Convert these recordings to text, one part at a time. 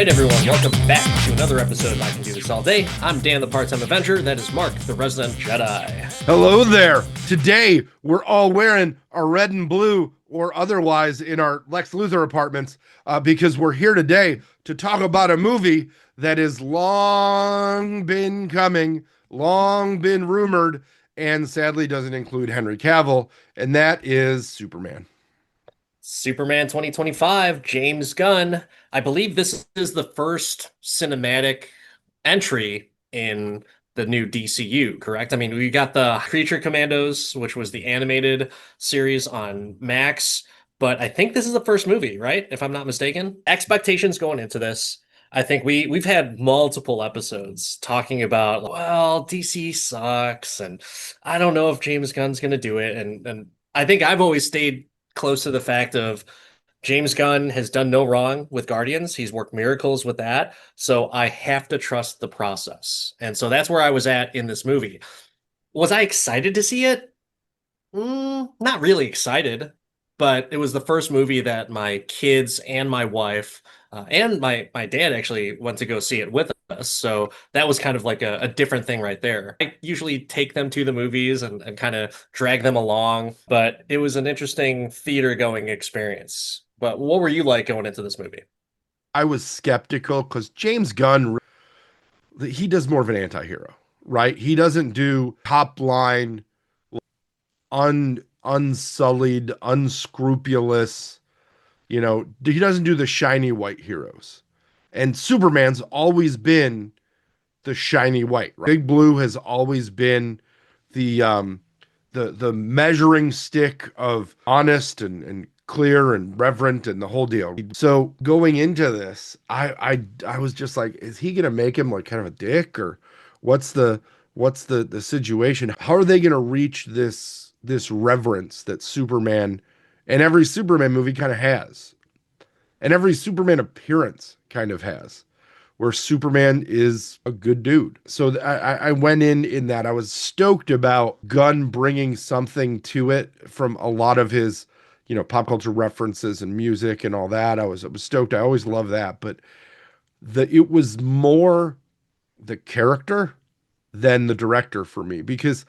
right, everyone, welcome back to another episode of I Can Do This All Day. I'm Dan, the part-time Avenger. That is Mark, the resident Jedi. Hello there. Today, we're all wearing our red and blue or otherwise in our Lex Luthor apartments because we're here today to talk about a movie that has long been coming, long been rumored, and sadly doesn't include Henry Cavill, and that is Superman. Superman 2025, James Gunn. I believe this is the first cinematic entry in the new DCU, correct? I mean, we got the Creature Commandos, which was the animated series on Max, but I think this is the first movie, right? If I'm not mistaken. Expectations going into this. I think we've had multiple episodes talking about, well, DC sucks, and I don't know if James Gunn's gonna do it. And I think I've always stayed close to the fact of James Gunn has done no wrong with Guardians. He's worked miracles with that. So I have to trust the process. And so that's where I was at in this movie. Was I excited to see it? Not really excited, but it was the first movie that my kids and my wife and my dad actually went to go see it with us. So that was kind of like a different thing right there. I usually take them to the movies and kind of drag them along, but it was an interesting theater going experience. But what were you like going into this movie? I was skeptical because James Gunn, he does more of an anti-hero, right? He doesn't do top line unsullied, unscrupulous, he doesn't do the shiny white heroes. And Superman's always been the shiny white. Right? Big Blue has always been the measuring stick of honest and clear and reverent and the whole deal. So going into this, I was just like, is he gonna make him like kind of a dick, or what's the situation? How are they gonna reach this reverence that Superman and every Superman movie kind of has, and every Superman appearance kind of has, where Superman is a good dude. So I went in that I was stoked about Gunn bringing something to it from a lot of his, pop culture references and music and all that. I was stoked. I always love that, but it was more the character than the director for me, because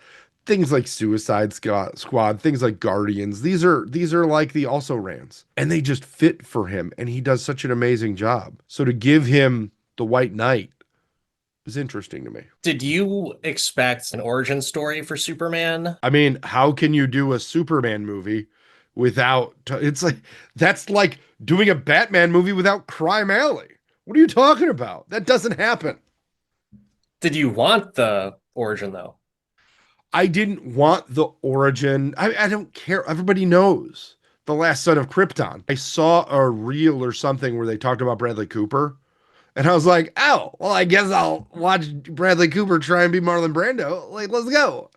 things like Suicide Squad, things like Guardians, these are like the also rans, and they just fit for him, and he does such an amazing job. So to give him the White Knight is interesting to me. Did you expect an origin story for Superman? I mean, how can you do a Superman movie without it's like that's like doing a Batman movie without Crime Alley. What are you talking about? That doesn't happen. Did you want the origin though? I didn't want the origin. I don't care. Everybody knows the last son of Krypton. I saw a reel or something where they talked about Bradley Cooper, and I was like, oh, well, I guess I'll watch Bradley Cooper try and be Marlon Brando. Like, let's go.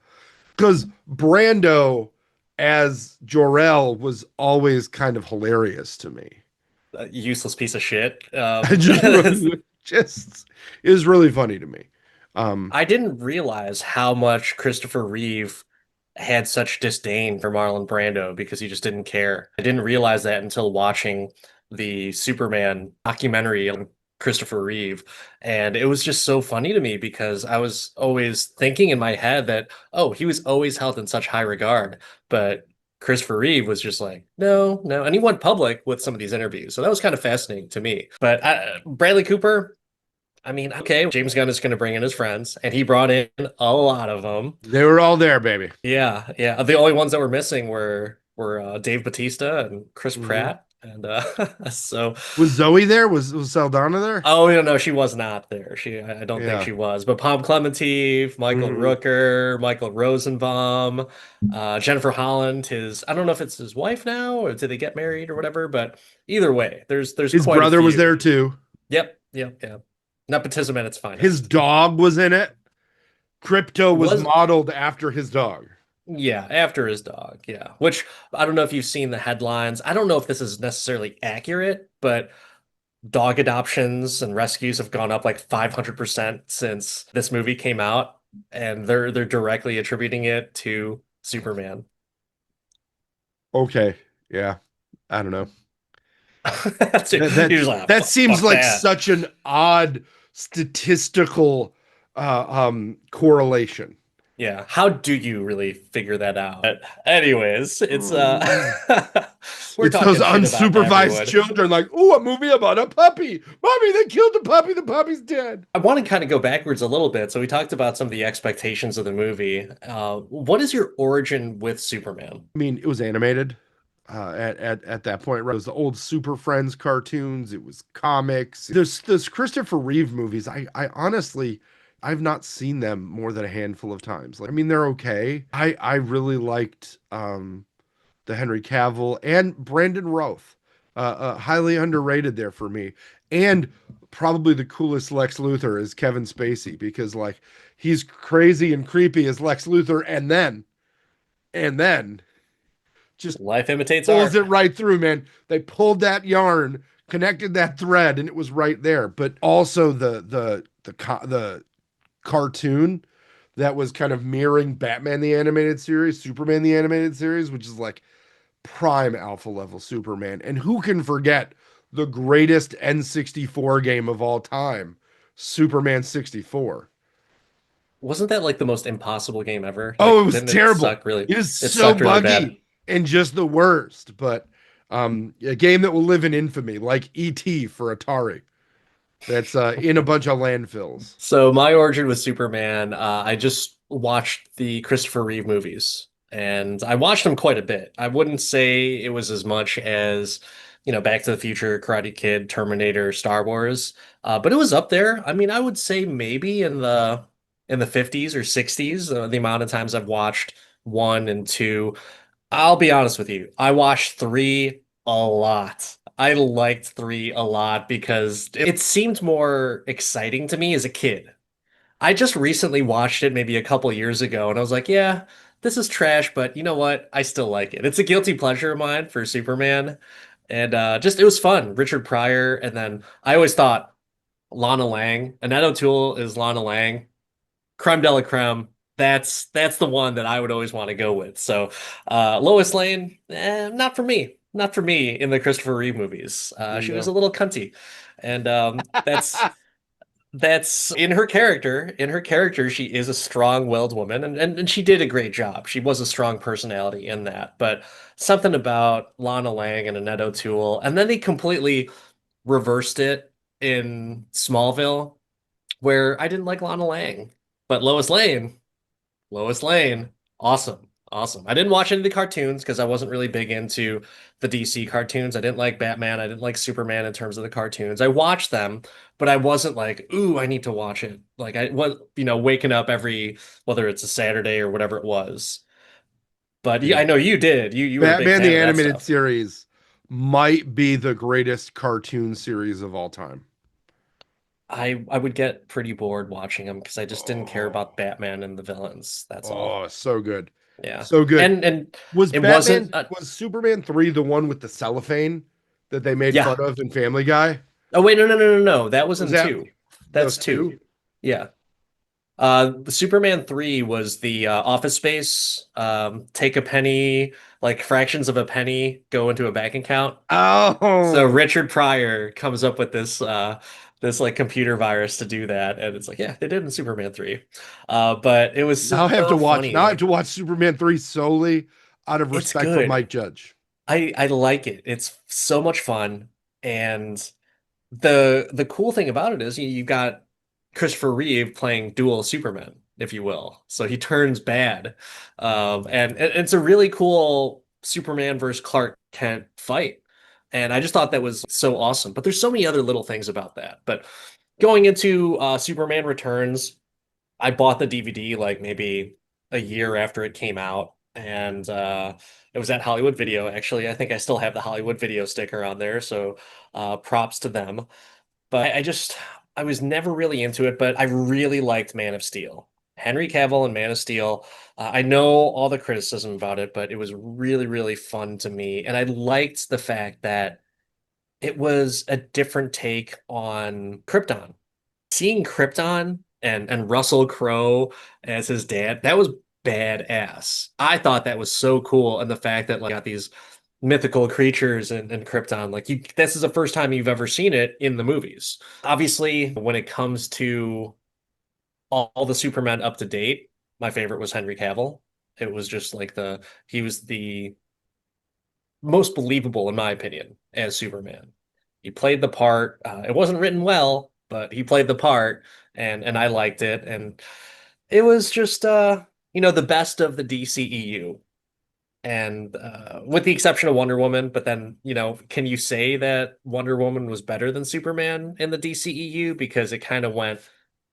Because Brando as Jor-El was always kind of hilarious to me. A useless piece of shit. Just is really funny to me. I didn't realize how much Christopher Reeve had such disdain for Marlon Brando because he just didn't care. I didn't realize that until watching the Superman documentary on Christopher Reeve. And it was just so funny to me because I was always thinking in my head that, oh, he was always held in such high regard. But Christopher Reeve was just like, no, no. And he went public with some of these interviews. So that was kind of fascinating to me. But Bradley Cooper, I mean, okay, James Gunn is going to bring in his friends, and he brought in a lot of them. They were all there, baby. Yeah, yeah. The only ones that were missing were Dave Bautista and Chris Mm-hmm. Pratt, and so. Was Zoe there? Was Saldana there? Oh, no, she was not there. I don't think Yeah. she was. But Palm Clemente, Michael Mhm. Rooker, Michael Rosenbaum, Jennifer Holland, I don't know if it's his wife now or did they get married or whatever. But either way, there's His quite a brother was few. there too. Yep, yep, yeah. Nepotism at its His finest. dog was in it. Krypto was Was modeled after his dog. Yeah, after his dog. Yeah. Which I don't know if you've seen the headlines. I don't know if this is necessarily accurate, but dog adoptions and rescues have gone up like 500% since this movie came out, and they're directly attributing it to Superman. Okay. Yeah. I don't know. That You're just like, that seems fuck like that. such an odd statistical correlation. Yeah. How do you really figure that out? But anyways, it's we're It's those talking shit about unsupervised everyone. children, like, oh, a movie about a puppy. Mommy, they killed the puppy. The puppy's dead. I want to kind of go backwards a little bit. So we talked about some of the expectations of the movie. What is your origin with Superman? I mean, it was animated at that point, right? It was the old Super Friends cartoons. It was comics. There's Christopher Reeve movies. I honestly, I've not seen them more than a handful of times. Like, I mean, they're okay. I really liked the Henry Cavill and Brandon Routh. Highly underrated there for me. And probably the coolest Lex Luthor is Kevin Spacey because like he's crazy and creepy as Lex Luthor, and then just Life imitates pulls art. it right through, man. They pulled that yarn, connected that thread, and it was right there. But also the cartoon that was kind of mirroring Batman the animated series, Superman the animated series, which is like prime alpha level Superman. And who can forget the greatest N64 game of all time, Superman 64? Wasn't that like the most impossible game ever? Oh, it Like, was didn't it terrible. suck really? It is It so sucked really bad. buggy and just the worst. But a game that will live in infamy, like E.T. for Atari, that's in a bunch of landfills. So my origin with Superman, I just watched the Christopher Reeve movies, and I watched them quite a bit. I wouldn't say it was as much as, Back to the Future, Karate Kid, Terminator, Star Wars, but it was up there. I mean, I would say maybe in the 50s or 60s, the amount of times I've watched one and two. I'll be honest with you. I watched three a lot. I liked three a lot because it seemed more exciting to me as a kid. I just recently watched it maybe a couple years ago and I was like, yeah, this is trash, but you know what? I still like it. It's a guilty pleasure of mine for Superman. And just it was fun. Richard Pryor, and then I always thought Lana Lang. Annette O'Toole is Lana Lang, creme de la creme. That's the one that I would always want to go with. So Lois Lane, not for me. Not for me in the Christopher Reeve movies. She was No. a little cunty. And that's in her character. In her character, she is a strong-willed woman, and she did a great job. She was a strong personality in that. But something about Lana Lang and Annette O'Toole, and then they completely reversed it in Smallville, where I didn't like Lana Lang, but Lois Lane, awesome, awesome. I didn't watch any of the cartoons because I wasn't really big into the DC cartoons. I didn't like Batman. I didn't like Superman in terms of the cartoons. I watched them, but I wasn't like, ooh, I need to watch it. Like I was, waking up every, whether it's a Saturday or whatever it was. But yeah, I Dude, know you did. You were a big Batman fan the of that Animated stuff. Series might be the greatest cartoon series of all time. I would get pretty bored watching them because I just didn't care Oh, about Batman and the villains. That's all. oh, so good. Yeah. So good. And Was it wasn't was Superman 3 the one with the cellophane that they made fun yeah. of in Family Guy? Oh wait, no, no, no, no, no. That was Was in that two. that That's was two. 2? Yeah. The Superman 3 was the Office Space, take a penny, like fractions of a penny go into a bank account. So Oh, Richard Pryor comes up with this like computer virus to do that, and it's like, yeah, they did in Superman 3. But it was now I have to so watch. funny. Now I have Like to watch Superman 3 solely out of it's respect for good. Mike Judge. I like it. It's so much fun, and the cool thing about it is you got Christopher Reeve playing dual Superman, if you will. So he turns bad. And it's a really cool Superman versus Clark Kent fight. And I just thought that was so awesome. But there's so many other little things about that. But going into Superman Returns, I bought the DVD like maybe a year after it came out. And it was at Hollywood Video, actually. I think I still have the Hollywood Video sticker on there. So props to them. But I was never really into it, but I really liked Man of Steel. Henry Cavill and Man of Steel. I know all the criticism about it, but it was really, really fun to me. And I liked the fact that it was a different take on Krypton. Seeing Krypton and Russell Crowe as his dad, that was badass. I thought that was so cool. And the fact that like got these mythical creatures and Krypton. Like this is the first time you've ever seen it in the movies. Obviously, when it comes to all the Superman up to date, my favorite was Henry Cavill. It was just like he was the most believable in my opinion as Superman. He played the part. It wasn't written well, but he played the part, and I liked it. And it was just the best of the DCEU. And with the exception of Wonder Woman, but then, can you say that Wonder Woman was better than Superman in the DCEU? Because it kind of went,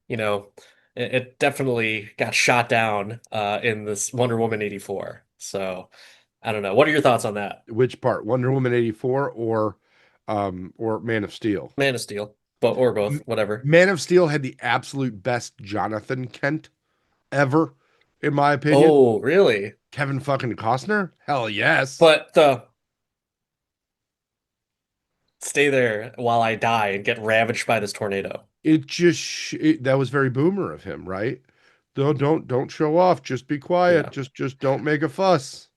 you know, it definitely got shot down in this Wonder Woman 84. So I don't know. What are your thoughts on that? Which part? Wonder Woman 84 or Man of Steel? Man of Steel, but or both, M- whatever. Man of Steel had the absolute best Jonathan Kent ever, in my opinion. Oh, really? Kevin fucking Costner? Hell yes. But the stay there while I die and get ravaged by this tornado. That was very boomer of him, right? Don't show off. Just be quiet. Yeah. Just don't make a fuss.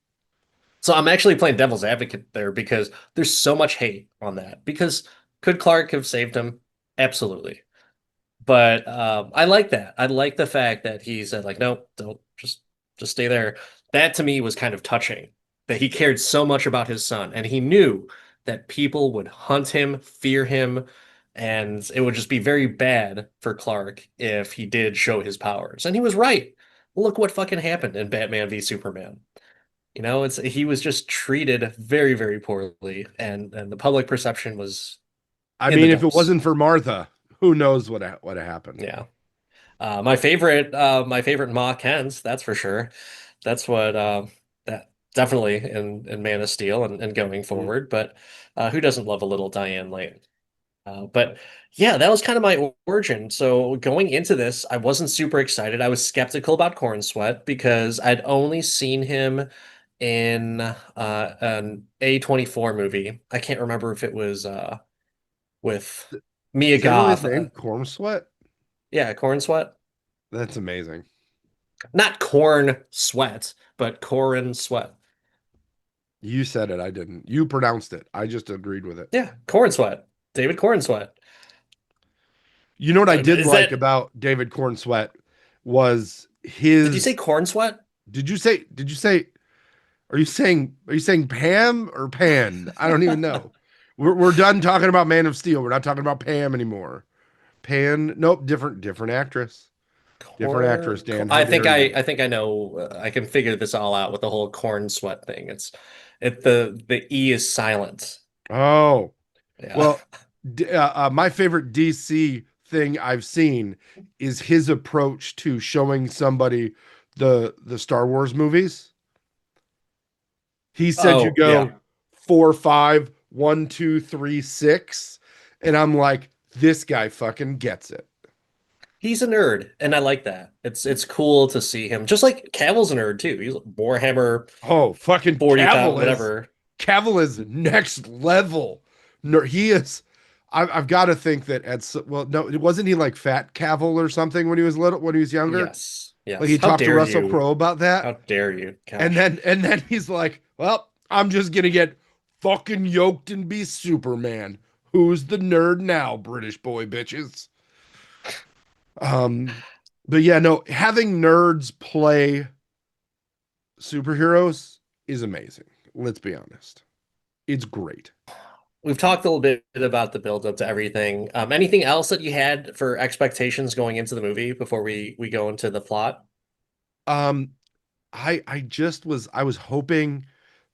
So I'm actually playing devil's advocate there because there's so much hate on that. Because could Clark have saved him? Absolutely. But I like that. I like the fact that he said like, no, don't just stay there. That to me was kind of touching. That he cared so much about his son, and he knew that people would hunt him, fear him, and it would just be very bad for Clark if he did show his powers. And he was right. Look what fucking happened in Batman v Superman. He was just treated very, very poorly, and the public perception was I in the mean, if it dumps. wasn't for Martha, who knows what happened? Yeah. My favorite Ma Kens, that's for sure. That's what that definitely in Man of Steel and going Mm. forward. But who doesn't love a little Diane Lane? But yeah, that was kind of my origin. So going into this, I wasn't super excited. I was skeptical about Cornsweat because I'd only seen him in an A24 movie. I can't remember if it was with Mia Is that really his Goth. name? Corn Sweat? Yeah, Cornsweat. That's amazing. Not corn sweat, but Corin sweat. You said it, I didn't. You pronounced it. I just agreed with it. Yeah, corn sweat. David Corn sweat. You know what I did Is like that, about David Corenswet was did you say his corn sweat? did you say are you saying Pam or Pan? I don't even know. We're done talking about Man of Steel. We're not talking about Pam anymore. Pan, nope, different actress. Different actress, Dan. How dare you? I think I know. I can figure this all out with the whole corn sweat thing. The E is silent. Oh, Yeah. well, my favorite DC thing I've seen is his approach to showing somebody the Star Wars movies. He said you Oh, go yeah. 4, 5, 1, 2, 3, 6, and I'm like, this guy fucking gets it. He's a nerd, and I like that. It's cool to see him. Just like Cavill's a nerd too. He's Warhammer Oh, fucking 40,000, whatever. Cavill is next level. No, he is. I've got to think that well, no, wasn't he like Fat Cavill or something when he was little, when he was younger? Yes. Like he Yes. How talked to dare Russell you? Crowe about that, How dare you? and Gosh. then he's like, "Well, I'm just gonna get fucking yoked and be Superman. Who's the nerd now, British boy bitches?" Um, but yeah, no, having nerds play superheroes is amazing. Let's be honest. It's great. We've talked a little bit about the build up to everything. Anything else that you had for expectations going into the movie before we go into the plot? Um, I was hoping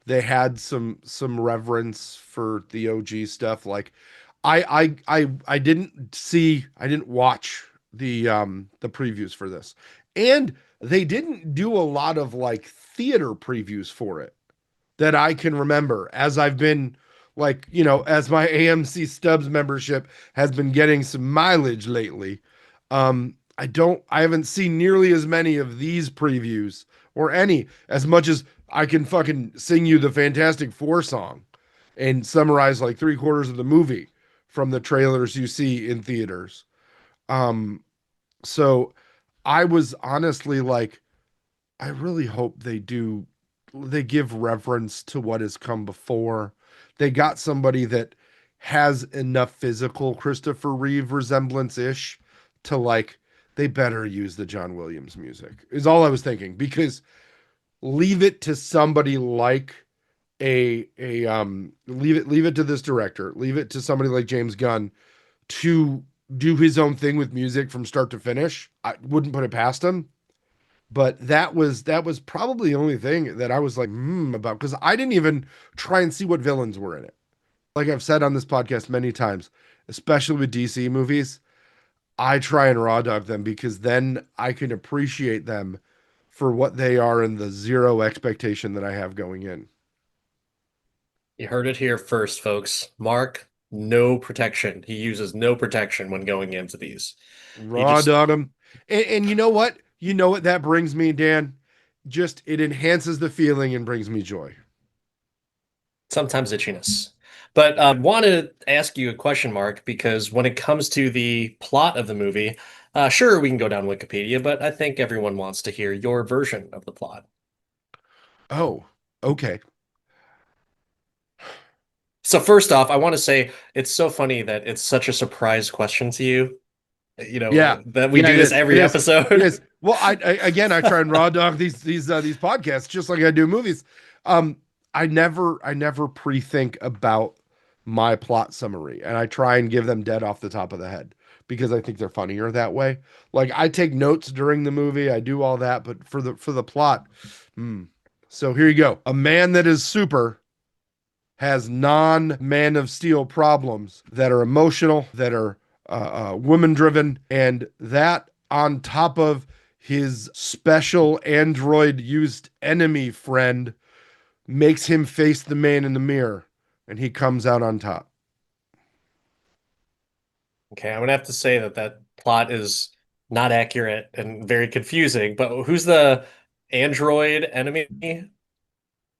they had some reverence for the OG stuff. Like I didn't watch the previews for this. And they didn't do a lot of like theater previews for it that I can remember as I've been like, as my AMC Stubs membership has been getting some mileage lately. I haven't seen nearly as many of these previews or any as much as I can fucking sing you the Fantastic Four song and summarize like three-quarters of the movie from the trailers you see in theaters. Um, so I was honestly like, I really hope they do they give reverence to what has come before. They got somebody that has enough physical Christopher Reeve resemblance ish to like they better use the John Williams music. Is all I was thinking because leave it to somebody like leave it to this director, leave it to somebody like James Gunn to do his own thing with music from start to finish. I wouldn't put it past him. But that was probably the only thing that I was like about because I didn't even try and see what villains were in it. Like I've said on this podcast many times, especially with DC movies, I try and raw dog them because then I can appreciate them for what they are and the zero expectation that I have going in. You heard it here first, folks. Mark, no protection. He uses no protection when going into these. He Raw just dog them. And you know what? You know what that brings me, Dan? Just it enhances the feeling and brings me joy. sometimes itchiness. But I want to ask you a question, Mark, because when it comes to the plot of the movie, sure, we can go down Wikipedia, but I think everyone wants to hear your version of the plot. Oh, okay. So first off, I want to say it's so funny that it's such a surprise question to you, Yeah. that we Yeah, do it this is. It every is. It episode. is. Well, I again I try and raw dog these podcasts just like I do movies. Um I never pre-think about my plot summary and I try and give them dead off the top of the head because I think they're funnier that way. Like I take notes during the movie, I do all that, but for the plot, hmm. So here you go. A man that is super has non-Man of Steel problems that are emotional, that are woman driven, and that on top of his special android used enemy friend makes him face the man in the mirror, and he comes out on top. Okay, I'm gonna have to say that that plot is not accurate and very confusing. But who's the android enemy?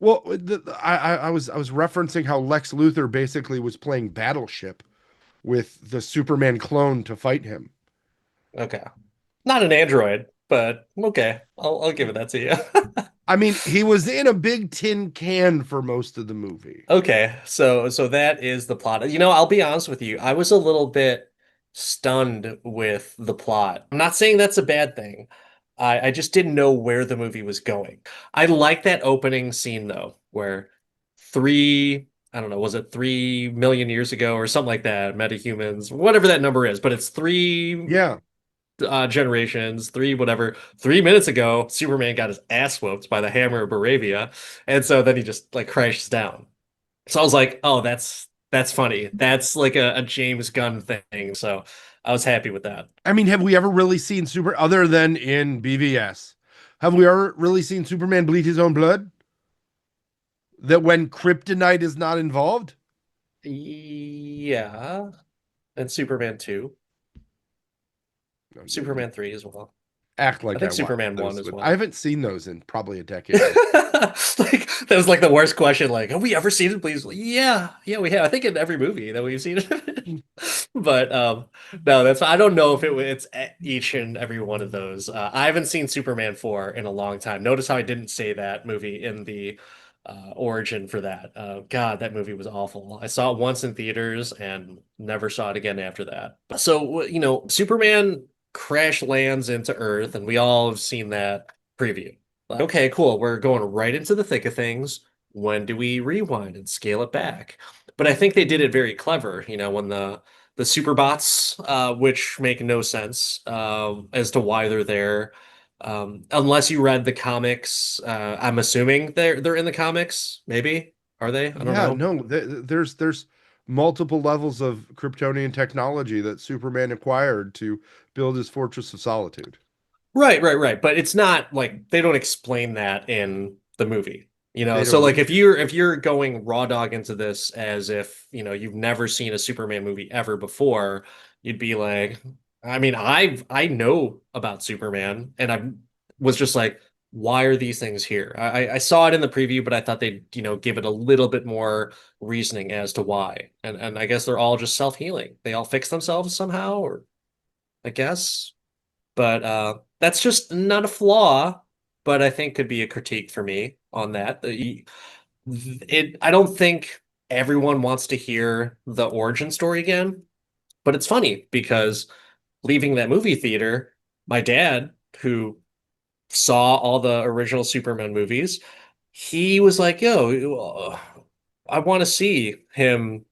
Well, I was referencing how Lex Luthor basically was playing Battleship with the Superman clone to fight him. Okay, not an android, but okay, I'll give it that to you. I mean, he was in a big tin can for most of the movie. Okay, so that is the plot. I'll be honest with you. I was a little bit stunned with the plot. I'm not saying that's a bad thing. I just didn't know where the movie was going. I like that opening scene though, where I don't know, was it 3 million years ago or something like that, metahumans, whatever that number is, but it's three Yeah. generations, three whatever. 3 minutes ago, Superman got his ass whooped by the Hammer of Baravia, and so then he just like crashes down. So I was like, oh, that's funny. That's like a James Gunn thing. So I was happy with that. I mean, have we ever really seen Super other than in BVS? Have we ever really seen Superman bleed his own blood? That when kryptonite is not involved? Yeah. And Superman 2. You Superman 3 as well. act I like I think watched Superman 1 those, as but I well. haven't seen those in probably a decade. Like that was like the worst question. Like, have we ever seen it? Please, yeah, yeah, we have. I think in every movie that we've seen it. But no, I don't know if it's each and every one of those. I haven't seen Superman 4 in a long time. Notice how I didn't say that movie in the origin for that. God, that movie was awful. I saw it once in theaters and never saw it again after that. So, Superman crash lands into Earth, and we all have seen that preview. Like, okay, cool. We're going right into the thick of things. When do we rewind and scale it back? But I think they did it very clever, when the superbots, which make no sense as to why they're there. Unless you read the comics, I'm assuming they're in the comics. Maybe are they? I don't Yeah, know. no, there's multiple levels of Kryptonian technology that Superman acquired to build his Fortress of Solitude. Right, right, right. But it's not like they don't explain that in the movie. They So don't like need if to. you're going raw dog into this as if, you've never seen a Superman movie ever before, you'd be like, I mean, I know about Superman and I was just like, why are these things here? I saw it in the preview, but I thought they'd, give it a little bit more reasoning as to why. And I guess they're all just self-healing. They all fix themselves somehow, or I guess. But that's just not a flaw. but I think could be a critique for me on that. I don't think everyone wants to hear the origin story again, but it's funny because leaving that movie theater, my dad, who saw all the original Superman movies, he was like, "Yo, I want to see him,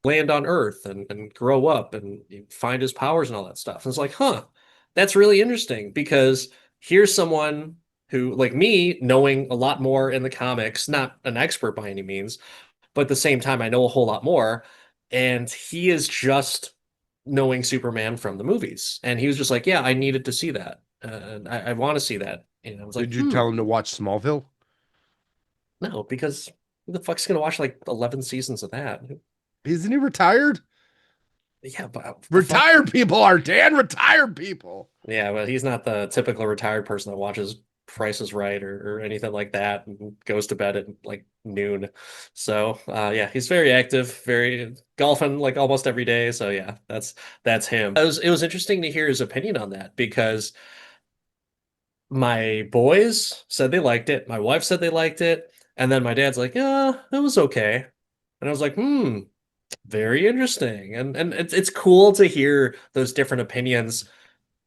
land on Earth and grow up and find his powers and all that stuff." And it's like, huh, that's really interesting because here's someone who, like me, knowing a lot more in the comics, not an expert by any means, but at the same time, I know a whole lot more. And he is just knowing Superman from the movies. And he was just like, yeah, I needed to see that. I want to see that. And I was like, Did you tell him to watch Smallville? no, because who the fuck's gonna watch like 11 seasons of that? Isn't he retired? Yeah, but the fuck. Retired people are Dan. Retired people. Yeah, but he's not the typical retired person that watches Price is Right or anything like that and goes to bed at like noon. So yeah, he's very active, very golfing like almost every day. So yeah, that's him. It was interesting to hear his opinion on that because my boys said they liked it, my wife said they liked it, and then my dad's like, yeah, it was okay. And I was like, very interesting. And it's cool to hear those different opinions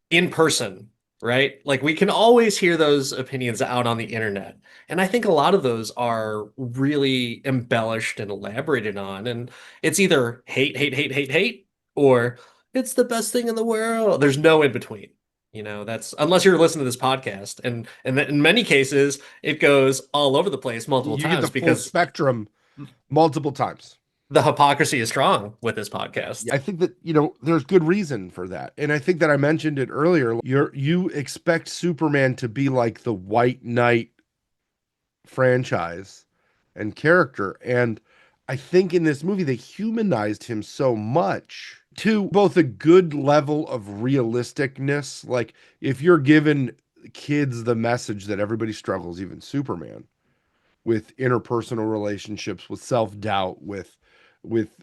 in person, right? Like we can always hear those opinions out on the internet. And I think a lot of those are really embellished and elaborated on. And it's either hate, hate, hate, hate, hate, or it's the best thing in the world. There's no in between. That's unless you're listening to this podcast. And in many cases, it goes all over the place multiple You get the times full because spectrum multiple times. the hypocrisy is strong with this podcast. I think that, there's good reason for that. And I think that I mentioned it earlier. You expect Superman to be like the White Knight franchise and character. And I think in this movie, they humanized him so much to both a good level of realisticness. Like if you're giving kids the message that everybody struggles, even Superman, with interpersonal relationships, with self-doubt, with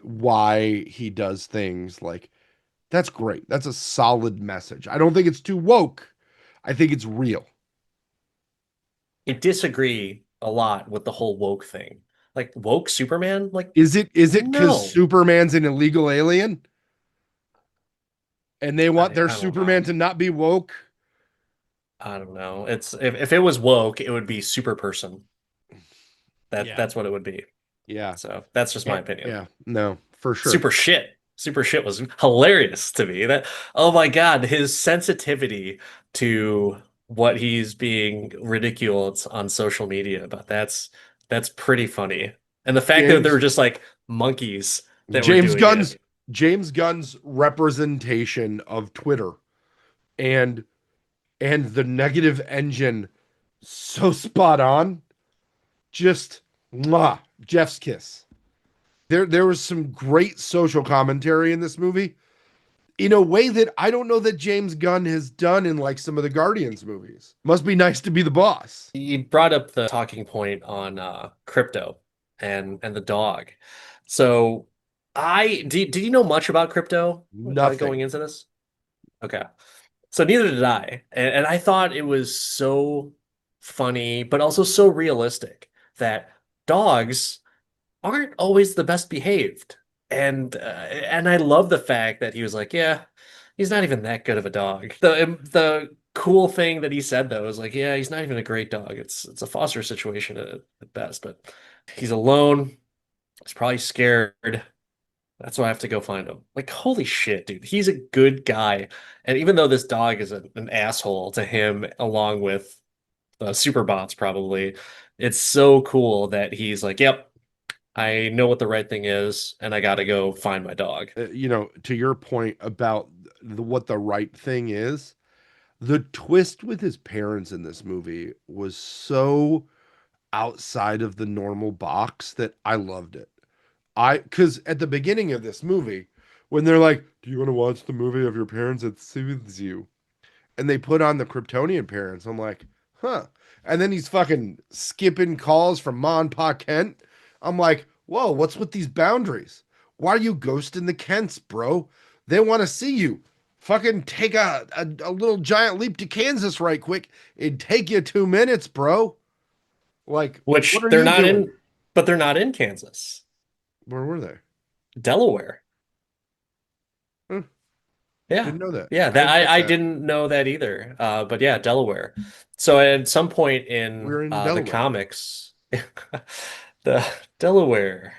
why he does things, like that's great. That's a solid message. I don't think it's too woke. I think it's real. I disagree a lot with the whole woke thing. Like woke Superman? Like Is it because no. Superman's an illegal alien and they want their I don't Superman know. to not be woke? I don't know. It's if it was woke, it would be super person. Yeah. That's what it would be. Yeah. So that's just my Yeah. opinion. Yeah. No, for sure. Super shit. Super shit was hilarious to me. That oh my God, his sensitivity to what he's being ridiculed on social media about that's pretty funny. And the fact that there were James just like monkeys that were James doing Gunn's it. James Gunn's representation of Twitter and the negative engine, so spot on. Just mwah, Jeff's kiss. There was some great social commentary in this movie in a way that I don't know that James Gunn has done in like some of the Guardians movies. Must be nice to be the boss. You brought up the talking point on Krypto and the dog. So do you know much about Krypto going Nothing. into this? Okay. So neither did I. And I thought it was so funny, but also so realistic that dogs aren't always the best behaved. And I love the fact that he was like, yeah, he's not even that good of a dog. The cool thing that he said though is like, yeah, he's not even a great dog. It's a foster situation at best, but he's alone. He's probably scared. That's why I have to go find him. Like, holy shit, dude. He's a good guy. And even though this dog is an asshole to him, along with the Superbots, probably, it's so cool that he's like, yep, I know what the right thing is, and I gotta go find my dog. To your point about what the right thing is, the twist with his parents in this movie was so outside of the normal box that I loved it. Because at the beginning of this movie, when they're like, "Do you want to watch the movie of your parents that soothes you?" and they put on the Kryptonian parents, I'm like, huh. And then he's fucking skipping calls from Ma and Pa Kent. I'm like, whoa, what's with these boundaries? Why are you ghosting the Kents, bro? They want to see you. fucking take a little giant leap to Kansas right quick. It'd take you 2 minutes, bro. Like, what which are they're you not doing? in, but they're not in Kansas, Where were they? Delaware. Huh, Yeah. didn't know that. Yeah, I that didn't catch I that. didn't know that either. But yeah, Delaware. So at some point in We're in the Delaware. comics, the Delaware.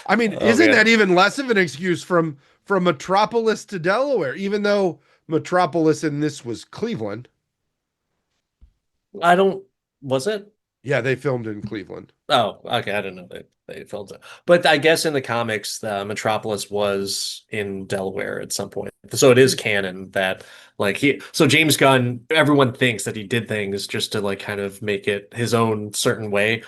I mean, Oh isn't man. that even less of an excuse from Metropolis to Delaware? Even though Metropolis in this was Cleveland. I don't, was it? Yeah, they filmed in Cleveland. Oh, okay. I didn't know they filmed it. But I guess in the comics, the Metropolis was in Delaware at some point. So it is Hmm. canon that so James Gunn, everyone thinks that he did things just to like kind of make it his own certain way.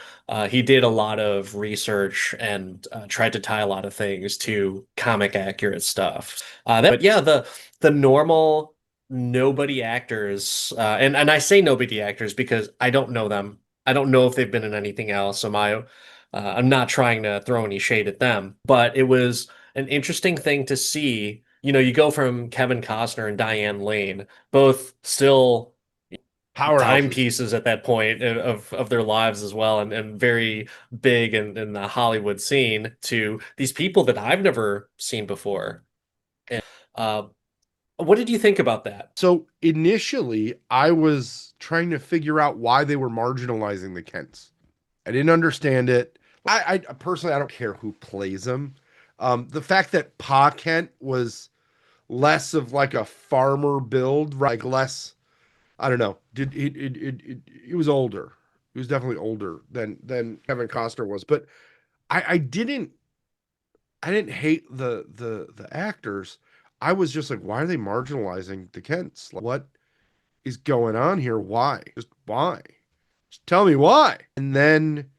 He did a lot of research and tried to tie a lot of things to comic accurate stuff. But yeah, the normal nobody actors, and I say nobody actors because I don't know them. I don't know if they've been in anything else. I'm not trying to throw any shade at them, but it was an interesting thing to see. You know, you go from Kevin Costner and Diane Lane, both still Powerhouses. timepieces at that point of their lives as well, and very big in the Hollywood scene, to these people that I've never seen before. And what did you think about that? So initially, I was trying to figure out why they were marginalizing the Kents. I didn't understand it. I personally, I don't care who plays them. The fact that Pa Kent was less of like a farmer build, right? Like less, I don't know. Did he was older. He was definitely older than Kevin Costner was. But I didn't hate the actors. I was just like, why are they marginalizing the Kents? Like, what is going on here? Why? Just why? Just tell me why. And then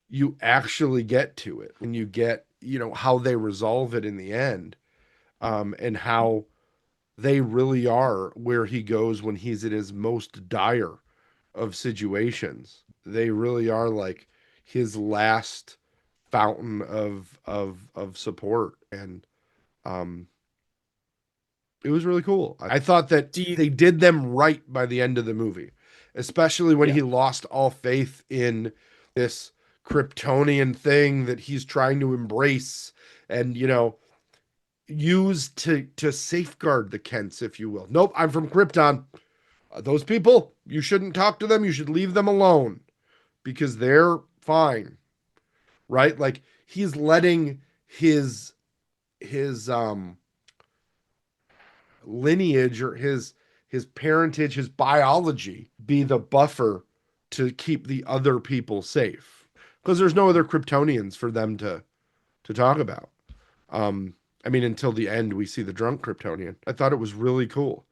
you actually get to it and you get, how they resolve it in the end, and how they really are where he goes when he's in his most dire of situations. They really are like his last fountain of support. And um it was really cool. I thought that Do you, they did them right by the end of the movie, especially when yeah. he lost all faith in this Kryptonian thing that he's trying to embrace and, use to safeguard the Kents, if you will. Nope, I'm from Krypton. Those people, you shouldn't talk to them. You should leave them alone because they're fine, right? Like he's letting his lineage or his parentage, his biology be the buffer to keep the other people safe because there's no other Kryptonians for them to talk about. Um, I mean, until the end, we see the drunk Kryptonian. I thought it was really cool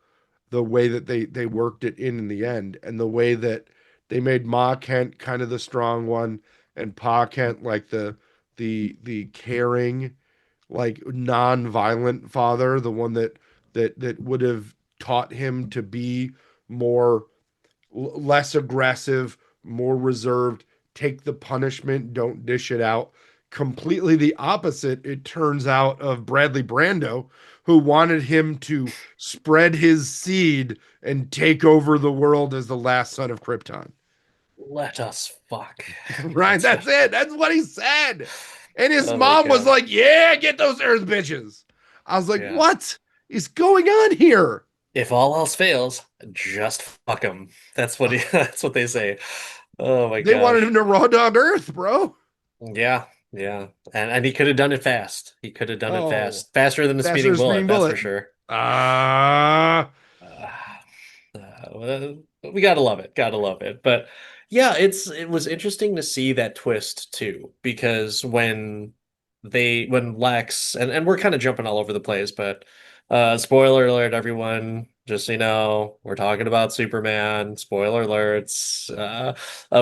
the way that they worked it in the end, and the way that they made Ma Kent kind of the strong one, and Pa Kent like the caring, like non-violent father, the one that would have taught him to be more less aggressive, more reserved, take the punishment, don't dish it out. Completely the opposite, it turns out, of Bradley Brando, who wanted him to spread his seed and take over the world as the last son of Krypton. Let us fuck. Right? That's That's it. That's what he said. And his oh my mom was God. like, yeah, get those Earth bitches. I was like, Yeah. what is going on here? If all else fails, just fuck them. That's what they say. Oh my They wanted him gosh. to raw dog Earth, bro. Yeah, yeah. And he could have done it fast. He could have done it Oh, fast. Faster than the faster speeding than bullet, speeding that's for bullet. sure. Ah, Uh, we gotta love it. Gotta love it. But yeah, it was interesting to see that twist too, because when Lex, and we're kind of jumping all over the place, but spoiler alert, everyone, just so you know, we're talking about Superman. Spoiler alerts.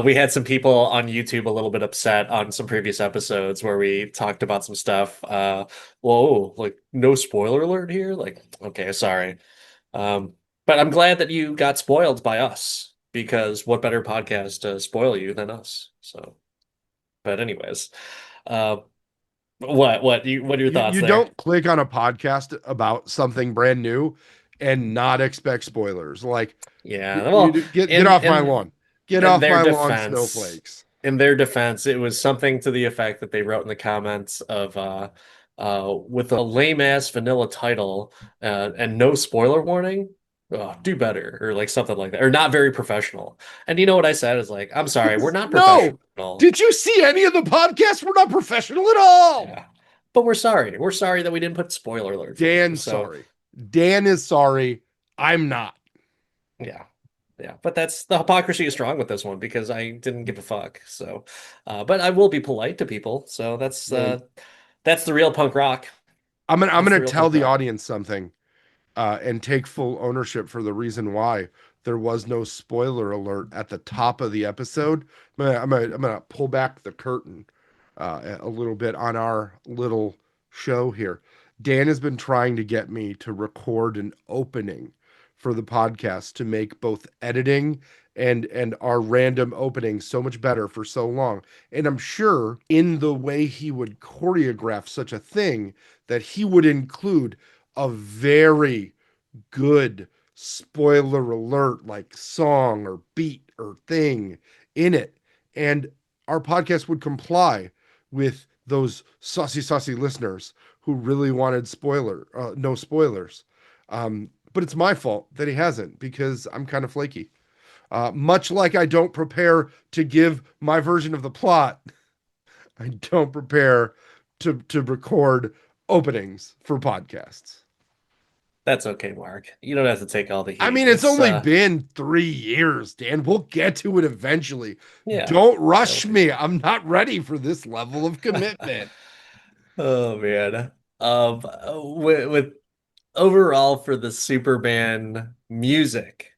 We had some people on YouTube a little bit upset on some previous episodes where we talked about some stuff. Whoa, like no spoiler alert here? Like, okay, sorry. But I'm glad that you got spoiled by us, because what better podcast to spoil you than us? So, but anyways, uh, What are your thoughts You there? don't click on a podcast about something brand new and not expect spoilers. Like Yeah. Well, get in off my in lawn. Get in off their my lawn, defense, snowflakes. it was something to the effect that they wrote in the comments of with a lame ass vanilla title and no spoiler warning. Do better or like something like that or not very professional. And you know what I said is like, I'm sorry, we're not No. professional. Did you see any of the podcasts? We're not professional at all. Yeah. But we're sorry. We're sorry that we didn't put spoiler alert for you. Dan's So sorry. Dan is sorry. I'm not. yeah. Yeah, but that's the hypocrisy is strong with this one because I didn't give a fuck. So, but I will be polite to people. So Man, that's the real punk rock. I'm That's the gonna real tell punk the rock. audience something and take full ownership for the reason why there was no spoiler alert at the top of the episode. I'm gonna pull back the curtain a little bit on our little show here. Dan has been trying to get me to record an opening for the podcast to make both editing and our random opening so much better for so long. And I'm sure in the way he would choreograph such a thing that he would include a very good spoiler alert like song or beat or thing in it, and our podcast would comply with those saucy listeners who really wanted no spoilers. But it's my fault that he hasn't because I'm kind of flaky. Much like I don't prepare to give my version of the plot, I don't prepare to record openings for podcasts. That's okay, Mark. You don't have to take all the I heat. mean, it's only been 3 years, Dan. We'll get to it eventually. Yeah. Don't That'll rush be me. I'm not ready for this level of commitment. Oh man. With overall for the Superman music.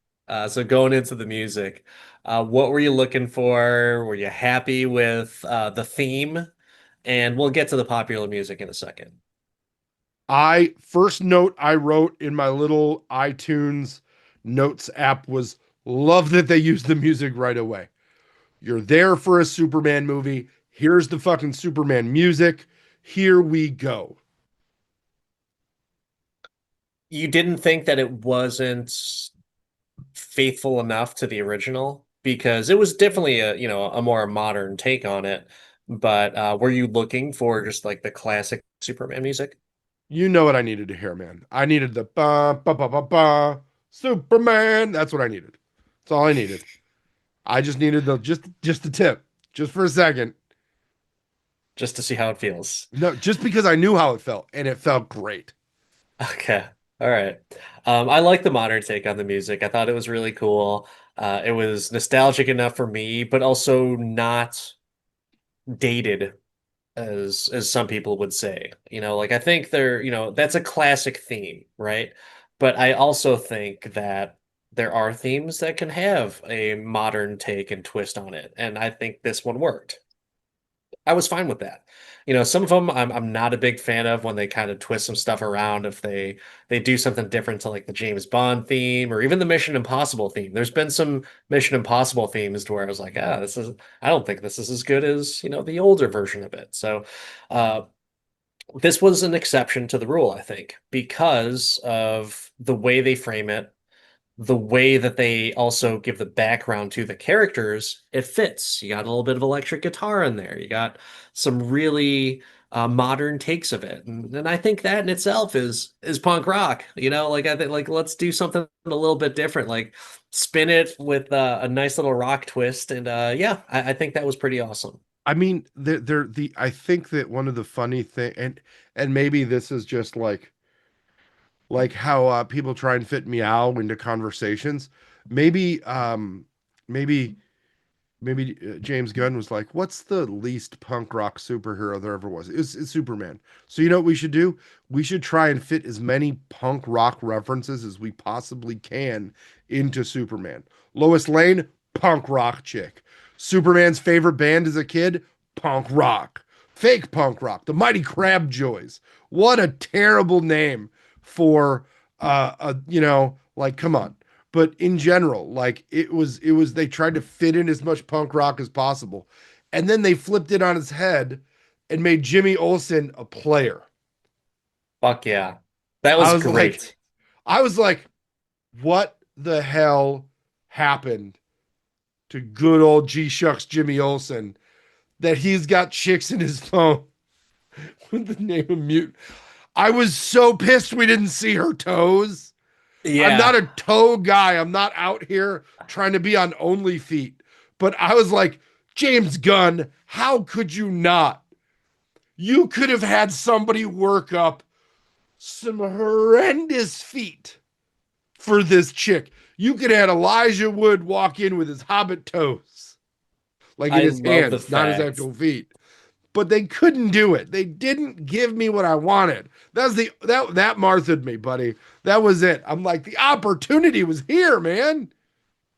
So going into the music, what were you looking for? Were you happy with the theme? And we'll get to the popular music in a second. I first note I wrote in my little iTunes notes app was love that they used the music right away. You're there for a Superman movie. Here's the fucking Superman music. Here we go. You didn't think that it wasn't faithful enough to the original because it was definitely a more modern take on it. But were you looking for just like the classic Superman music? You know what I needed to hear, man. I needed the ba ba ba ba ba Superman. That's what I needed. That's all I needed. I just needed the just the tip, just for a second. Just to see how it feels. No, just because I knew how it felt, and it felt great. Okay. All right. I like the modern take on the music. I thought it was really cool. It was nostalgic enough for me, but also not dated as some people would say. Like I think that's a classic theme, right? But I also think that there are themes that can have a modern take and twist on it, and I think this one worked. I was fine with that. Some of them I'm not a big fan of when they kind of twist some stuff around if they do something different to like the James Bond theme or even the Mission Impossible theme. There's been some Mission Impossible themes to where I was like, I don't think this is as good as, the older version of it. So, uh this was an exception to the rule, I think, because of the way they frame it, the way that they also give the background to the characters, it fits. You got a little bit of electric guitar in there. You got some really modern takes of it, and I think that in itself is punk rock. Like I think like let's do something a little bit different, like spin it with a nice little rock twist, and yeah, I think that was pretty awesome. I mean, they're the I think that one of the funny thing, and maybe this is just like how people try and fit meow into conversations. Maybe maybe maybe James Gunn was like, "What's the least punk rock superhero there ever was?" It's Superman. So you know what we should do? We should try and fit as many punk rock references as we possibly can into Superman. Lois Lane, punk rock chick. Superman's favorite band as a kid, punk rock. Fake punk rock. The Mighty Crab Joys. What a terrible name for like come on, but in general, like they tried to fit in as much punk rock as possible. And then they flipped it on its head and made Jimmy Olsen a player. Fuck yeah. That I was was like, great. I was like, what the hell happened to good old G Shucks Jimmy Olsen that he's got chicks in his phone with the name of Mute? I was so pissed we didn't see her toes. I'm not Yeah. a toe guy. I'm not out here trying to be on only feet. But I was like, James Gunn, how could you not? You could have had somebody work up some horrendous feet for this chick. You could have had Elijah Wood walk in with his hobbit toes, like in I his love the hands, not his fact. actual feet. But they couldn't do it. They didn't give me what I wanted. That's that Martha'd me, buddy. That was it. I'm like, the opportunity was here, man.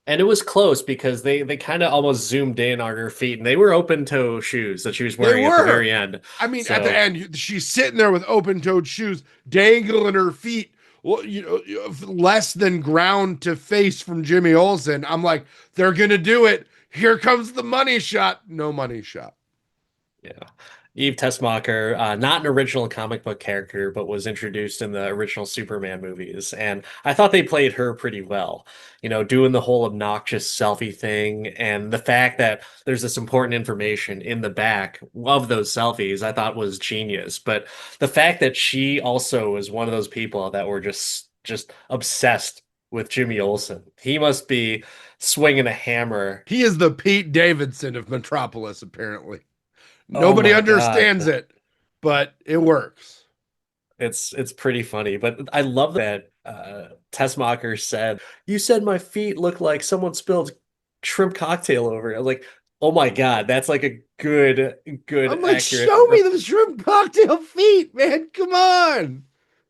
And it was close because they kind of almost zoomed in on her feet and they were open toe shoes that she was They wearing at the very were. end. I mean, at the So, end, she's sitting there with open-toed shoes, dangling her feet, well, less than ground to face from Jimmy Olsen. I'm like, they're gonna do it. Here comes the money shot. No money shot. yeah. Eve Tessmacher, not an original comic book character, but was introduced in the original Superman movies. And I thought they played her pretty well, doing the whole obnoxious selfie thing. And the fact that there's this important information in the back of those selfies, I thought was genius. But the fact that she also was one of those people that were just obsessed with Jimmy Olsen. He must be swinging a hammer. He is the Pete Davidson of Metropolis, apparently. Oh Nobody my God. understands it, but it works. It's pretty funny, but I love that Tessmacher said, "You said my feet look like someone spilled shrimp cocktail over it." I was like, "Oh my God, that's like a good I'm like, accurate." show me the shrimp cocktail feet, man. Come on.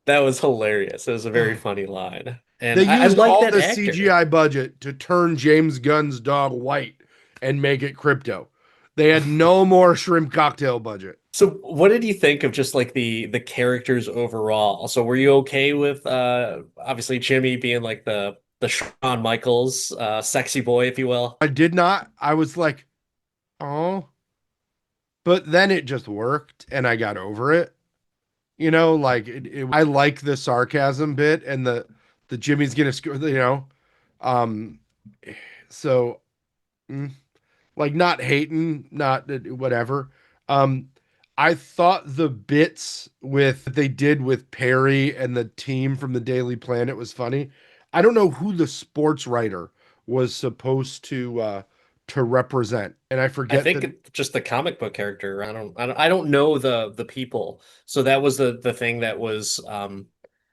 That was hilarious. It was a very funny line, They and I used like all that the actor. CGI budget to turn James Gunn's dog white and make it Krypto. They had no more shrimp cocktail budget. So, what did you think of just like the characters overall? So, were you okay with obviously Jimmy being like the Shawn Michaels sexy boy, if you will? I did not. I was like, oh, but then it just worked and I got over it. Like I like the sarcasm bit and the Jimmy's gonna score. Um, so mm, like not hating, not whatever. Um, I thought the bits with they did with Perry and the team from the Daily Planet was funny. I don't know who the sports writer was supposed to represent, and I I forget think that. just the comic book character. I don't know the people. So that was the thing that was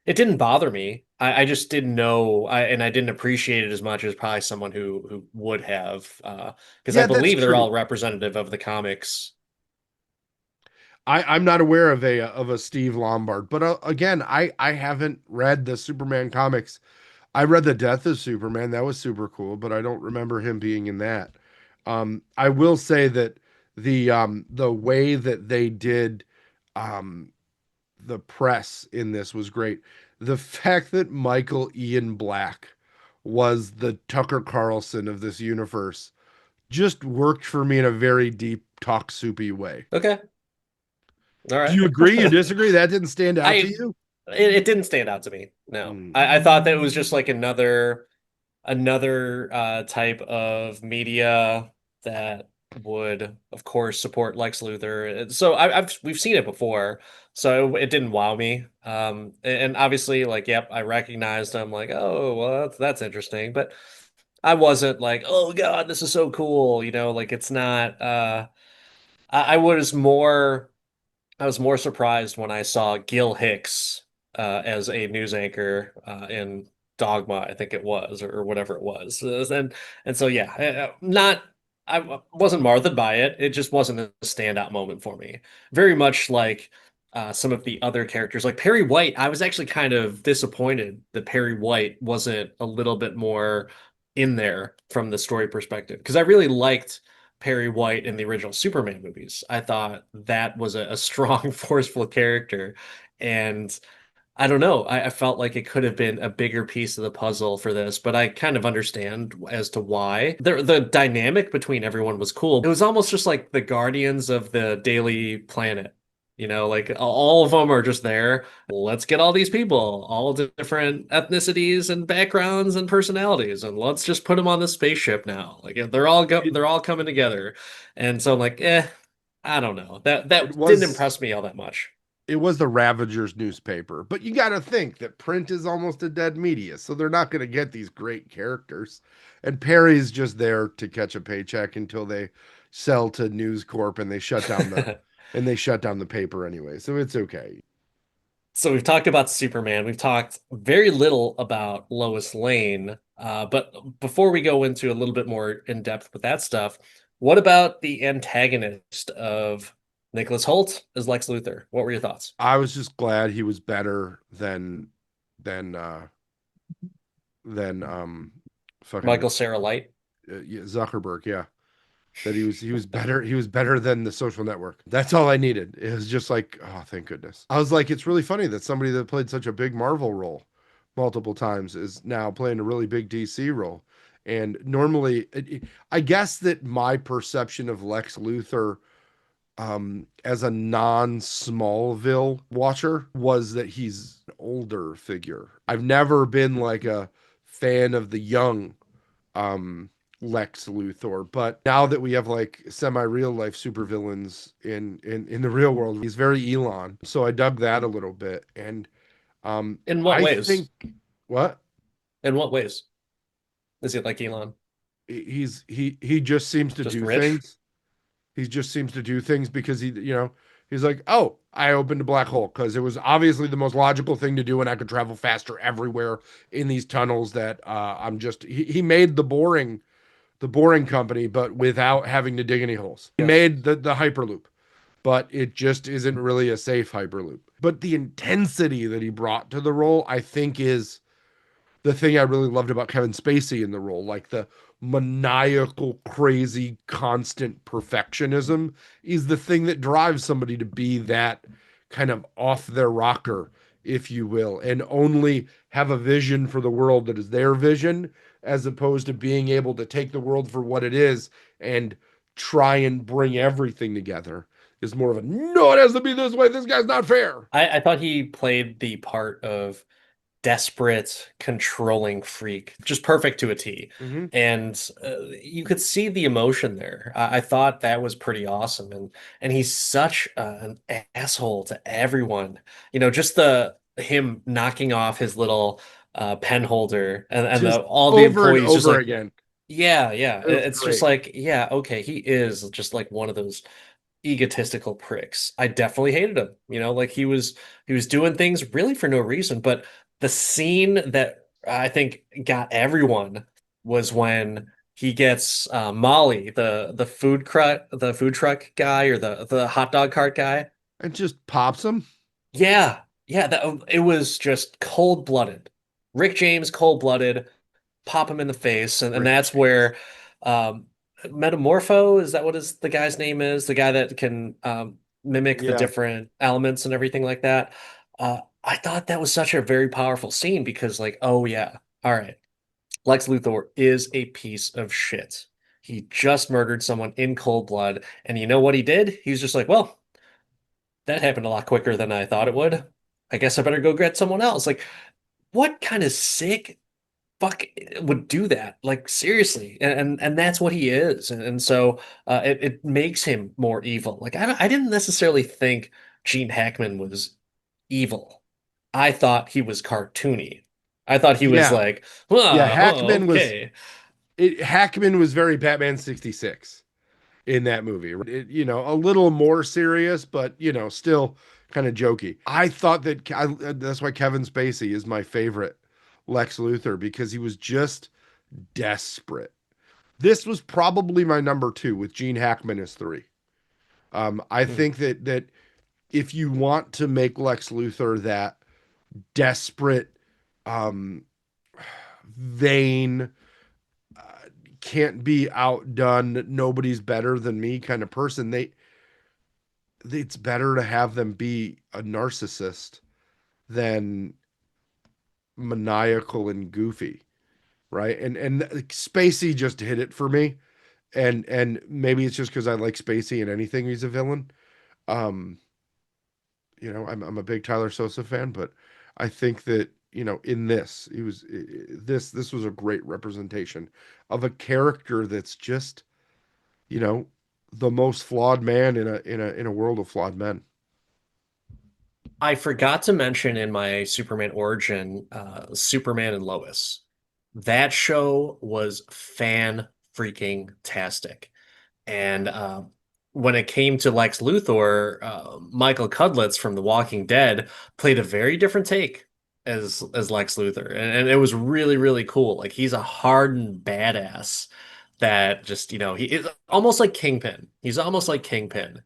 it didn't bother me. I just didn't know and I didn't appreciate it as much as probably someone who would have because I Yeah, that's believe they're all true. representative of the comics. I'm not aware of a Steve Lombard, but again, I haven't read the Superman comics. I read the Death of Superman. That was super cool, but I don't remember him being in that. I will say that the way that they did um, the press in this was great. The fact that Michael Ian Black was the Tucker Carlson of this universe just worked for me in a very deep talk soupy way. Okay. All Do right. you agree? You disagree? That didn't stand out to I you? it didn't stand out to me. No. Mm. I thought that it was just like another type of media that would, of course, support Lex Luthor. So we've seen it before, so it didn't wow me. And obviously, like, yep, I recognized him. Like, oh, well, that's interesting, but I wasn't like, oh God, this is so cool. Like it's not. I was more. I was more surprised when I saw Gil Hicks as a news anchor in Dogma, I think it was, or whatever it was. And so yeah, not I wasn't marred by it. It just wasn't a standout moment for me. Very much like some of the other characters, like Perry White. I was actually kind of disappointed that Perry White wasn't a little bit more in there from the story perspective because I really liked Perry White in the original Superman movies. I thought that was a strong, forceful character. And I don't know. I felt like it could have been a bigger piece of the puzzle for this, but I kind of understand as to why. The dynamic between everyone was cool. It was almost just like the guardians of the Daily Planet. Like all of them are just there. Let's get all these people, all different ethnicities and backgrounds and personalities, and let's just put them on the spaceship now. Like It they're all coming together. And so I'm like, I don't know. it That didn't was impress me all that much. it was the Ravagers newspaper, but you got to think that print is almost a dead media, so they're not going to get these great characters. And Perry's just there to catch a paycheck until they sell to News Corp and they shut down the paper anyway. So it's okay. So we've talked about Superman. We've talked very little about Lois Lane. But before we go into a little bit more in depth with that stuff, what about the antagonist of Nicholas Hoult as Lex Luthor? What were your thoughts? I was just glad he was better than uh than fucking Michael Cera Light. yeah, Zuckerberg, yeah. That he was better than the social network. That's all I needed. It was just like, oh, thank goodness. I was like, it's really funny that somebody that played such a big Marvel role multiple times is now playing a really big DC role. And normally, I guess that my perception of Lex Luthor as a non-Smallville watcher was that he's an older figure. I've never been like a fan of the young um Lex Luthor. But now that we have like semi-real life supervillains in the real world, he's very Elon. So I dug that a little bit. And In what I ways? think what In what ways? Is it like Elon? he just seems to Just do rich? things. He just seems to do things because he's like, oh, I opened a black hole because it was obviously the most logical thing to do, and I could travel faster everywhere in these tunnels. That I'm just he made the boring company, but without having to dig any holes. He Yes. made the Hyperloop, but it just isn't really a safe Hyperloop. But the intensity that he brought to the role, I think, is the thing I really loved about Kevin Spacey in the role, like the maniacal, crazy, constant perfectionism is the thing that drives somebody to be that kind of off their rocker, if you will, and only have a vision for the world that is their vision, as opposed to being able to take the world for what it is and try and bring everything together. Is more of a no, it has to be this way. This guy's not fair. I thought he played the part of desperate, controlling freak, just perfect to a T. Mm-hmm. And you could see the emotion there. I thought that was pretty awesome, and he's such an asshole to everyone. Just the him knocking off his little pen holder, and Just all the over and employees just over like, again. yeah, yeah. It was It's just great. like, yeah, okay, he is just like one of those egotistical pricks. I definitely hated him. Like he was doing things really for no reason. But the scene that I think got everyone was when he gets Molly, the food truck guy or the hot dog cart guy. It just pops them. Yeah, yeah, it was just cold-blooded. Rick James, cold-blooded, pop him in the face, and Rick that's James. where um Metamorpho, is that what the guy's name is? The guy that can mimic the Yeah. different elements and everything like that. I thought that was such a very powerful scene because like, oh yeah, all right. Lex Luthor is a piece of shit. He just murdered someone in cold blood, and you know what he did? He's just like, well, that happened a lot quicker than I thought it would. I guess I better go get someone else. Like, what kind of sick fuck would do that? Like seriously, and that's what he is, and so it makes him more evil. Like I didn't necessarily think Gene Hackman was evil. I thought he was cartoony. I thought he was Yeah. like, Yeah. oh, okay, Hackman was very Batman 66 in that movie. A little more serious, but still kind of jokey. I thought that's why Kevin Spacey is my favorite Lex Luthor because he was just desperate. This was probably my number two with Gene Hackman as three. I hmm. think that if you want to make Lex Luthor that desperate, um, vain, uh, can't be outdone, nobody's better than me kind of person, it's better to have them be a narcissist than maniacal and goofy, right? And Spacey just hit it for me. And maybe it's just because I like Spacey in anything he's a villain. Um, I'm a big Tyler Sosa fan, but I think that in this he was this was a great representation of a character that's just you know the most flawed man in a world of flawed men. I forgot to mention in my Superman origin, Superman and Lois. That show was fan freaking tastic. And when it came to Lex Luthor, Michael Cudlitz from The Walking Dead played a very different take as Lex Luthor, and it was really really cool. Like he's a hardened badass that just he is almost like Kingpin. He's almost like Kingpin,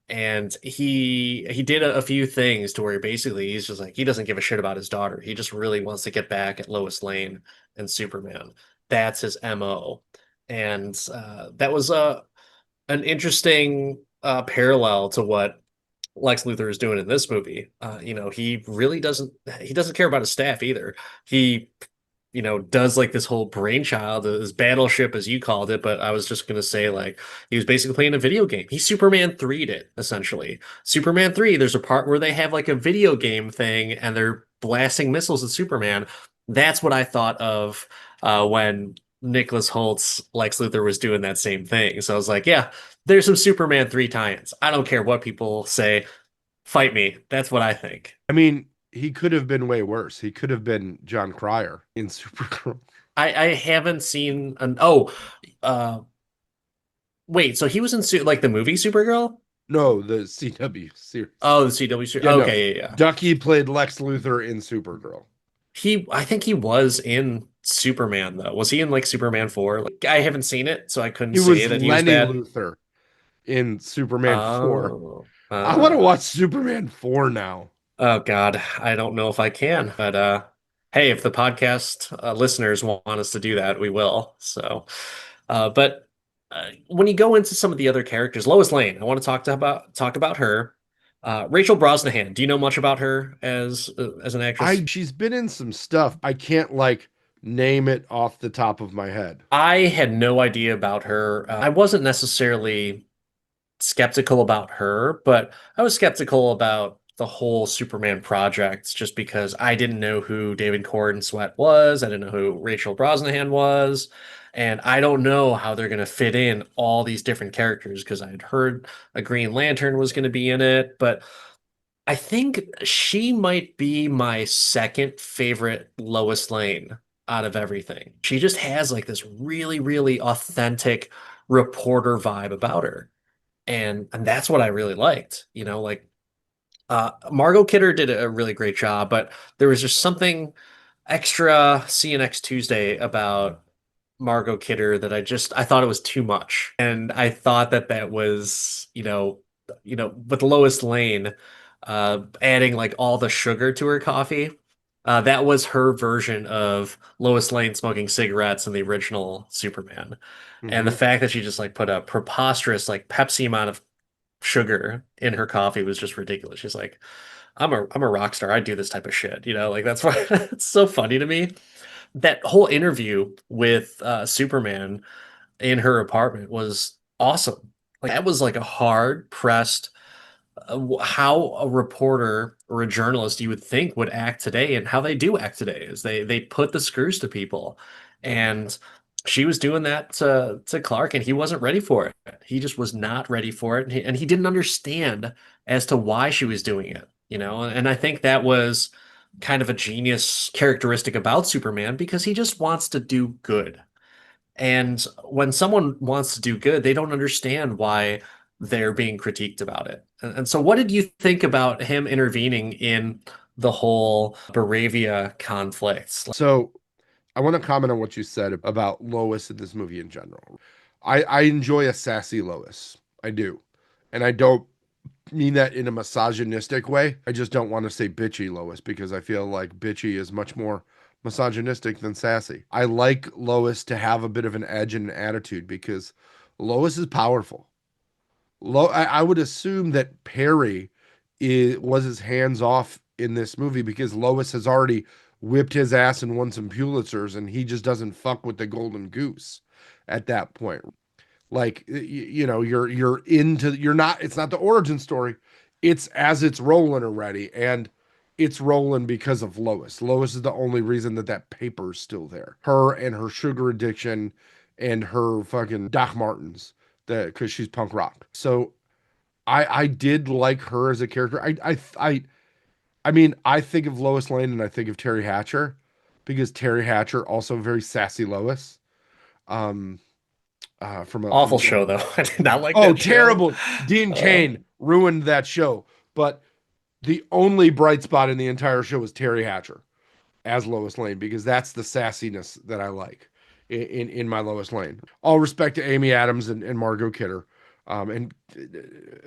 and he did a few things to where basically he's just like he doesn't give a shit about his daughter. He just really wants to get back at Lois Lane and Superman. That's his MO. And that was an interesting parallel to what Lex Luthor is doing in this movie. He really doesn't care about his staff either. He does like this whole brainchild, this battleship as you called it, but I was just gonna say like he was basically playing a video game. He Superman 3'd it, essentially. Superman 3, there's a part where they have like a video game thing and they're blasting missiles at Superman. That's what I thought of when Nicholas Holt's Lex Luthor was doing that same thing. So I was like, yeah, there's some Superman 3 tie-ins. I don't care what people say. Fight me. That's what I think. I mean, he could have been way worse. He could have been John Cryer in Supergirl. I haven't seen an uh wait, so he was in like the movie Supergirl? No, the CW series. Oh, the CW series. Yeah, no. Okay, yeah. Ducky played Lex Luthor in Supergirl. I think he was in Superman though. Was he in like Superman 4? Like I haven't seen it, so I couldn't He say was that he was Lenny bad. Luthor in Superman 4. Oh. I want to watch Superman 4 now. Oh God, I don't know if I can, but hey, if the podcast listeners want us to do that, we will. So, but when you go into some of the other characters, Lois Lane, I want to talk about her. Rachel Brosnahan, do you know much about her as an actress? She's been in some stuff. I can't like name it off the top of my head. I had no idea about her. I wasn't necessarily skeptical about her, but I was skeptical about the whole Superman project just because I didn't know who David Corenswet was. I didn't know who Rachel Brosnahan was. And I don't know how they're going to fit in all these different characters because I had heard a Green Lantern was going to be in it. But I think she might be my second favorite Lois Lane out of everything. She just has like this really, really authentic reporter vibe about her and that's what I really liked. Like Margot Kidder did a really great job, but there was just something extra see you next Tuesday about Margot Kidder that I thought it was too much. And I thought that was, with Lois Lane adding like all the sugar to her coffee. That was her version of Lois Lane smoking cigarettes in the original Superman. And the Hmm. fact that she just like put a preposterous like Pepsi amount of sugar in her coffee was just ridiculous. She's like, I'm a rock star. I do this type of shit. Like that's why it's so funny to me. That whole interview with Superman in her apartment was awesome. Like that was like a hard pressed how a reporter or a journalist you would think would act today and how they do act today is they put the screws to people. And she was doing that to Clark and he wasn't ready for it. He just was not ready for it and he didn't understand as to why she was doing it. And I think that was kind of a genius characteristic about Superman because he just wants to do good. And when someone wants to do good, they don't understand why they're being critiqued about it. And so, what did you think about him intervening in the whole Baravia conflicts? So I want to comment on what you said about Lois in this movie in general. I enjoy a sassy Lois. I do. And I don't mean that in a misogynistic way. I just don't want to say bitchy Lois because I feel like bitchy is much more misogynistic than sassy. I like Lois to have a bit of an edge and an attitude because Lois is powerful. I would assume that Perry was as hands off in this movie because Lois has already whipped his ass and won some Pulitzers, and he just doesn't fuck with the golden goose at that point. Like you're into you're not it's not the origin story. It's as it's rolling already, and it's rolling because of Lois. Lois is the only reason that that paper's still there. Her and her sugar addiction and her fucking Doc Martens that because she's punk rock. So I did like her as a character. I mean, I think of Lois Lane and I think of Terry Hatcher because Terry Hatcher also very sassy Lois. Um from Awful the old show, though. I did not like Oh, that show. terrible. Dean Uh, Cain ruined that show. But the only bright spot in the entire show was Terry Hatcher as Lois Lane because that's the sassiness that I like in my Lois Lane. All respect to Amy Adams and Margot Kidder. And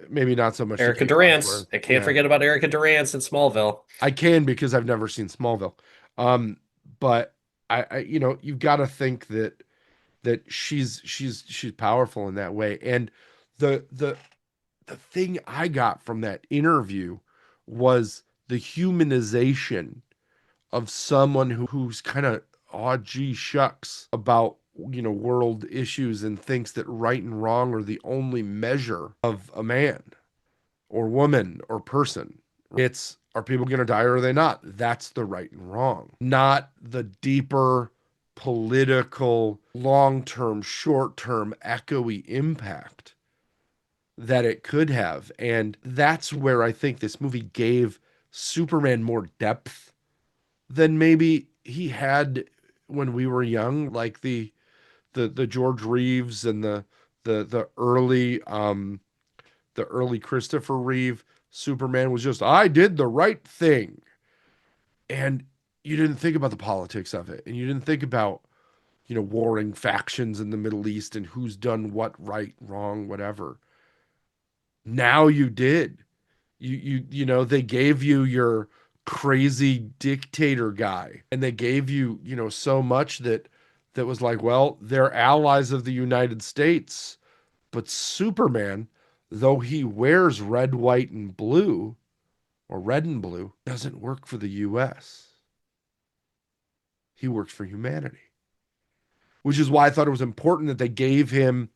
maybe not so much to Erica Kate Durance. Bosworth. I can't Yeah. forget about Erica Durance in Smallville. I can because I've never seen Smallville. Um, but you've got to think that she's powerful in that way. And the the thing I got from that interview was the humanization of someone who's kind of oh gee shucks about world issues and thinks that right and wrong are the only measure of a man or woman or person. It's are people going to die or are they not? That's the right and wrong, not the deeper political, long term, short term, echoey impact that it could have. And that's where I think this movie gave Superman more depth than maybe he had when we were young, like the George Reeves and the early Christopher Reeve Superman was just I did the right thing. And you didn't think about the politics of it. And you didn't think about, warring factions in the Middle East and who's done what right, wrong, whatever. Now you did. They gave you your crazy dictator guy and they gave you, so much that was like, well, they're allies of the United States. But Superman, though he wears red, white, and blue, or red and blue, doesn't work for the US. He works for humanity. Which is why I thought it was important that they gave him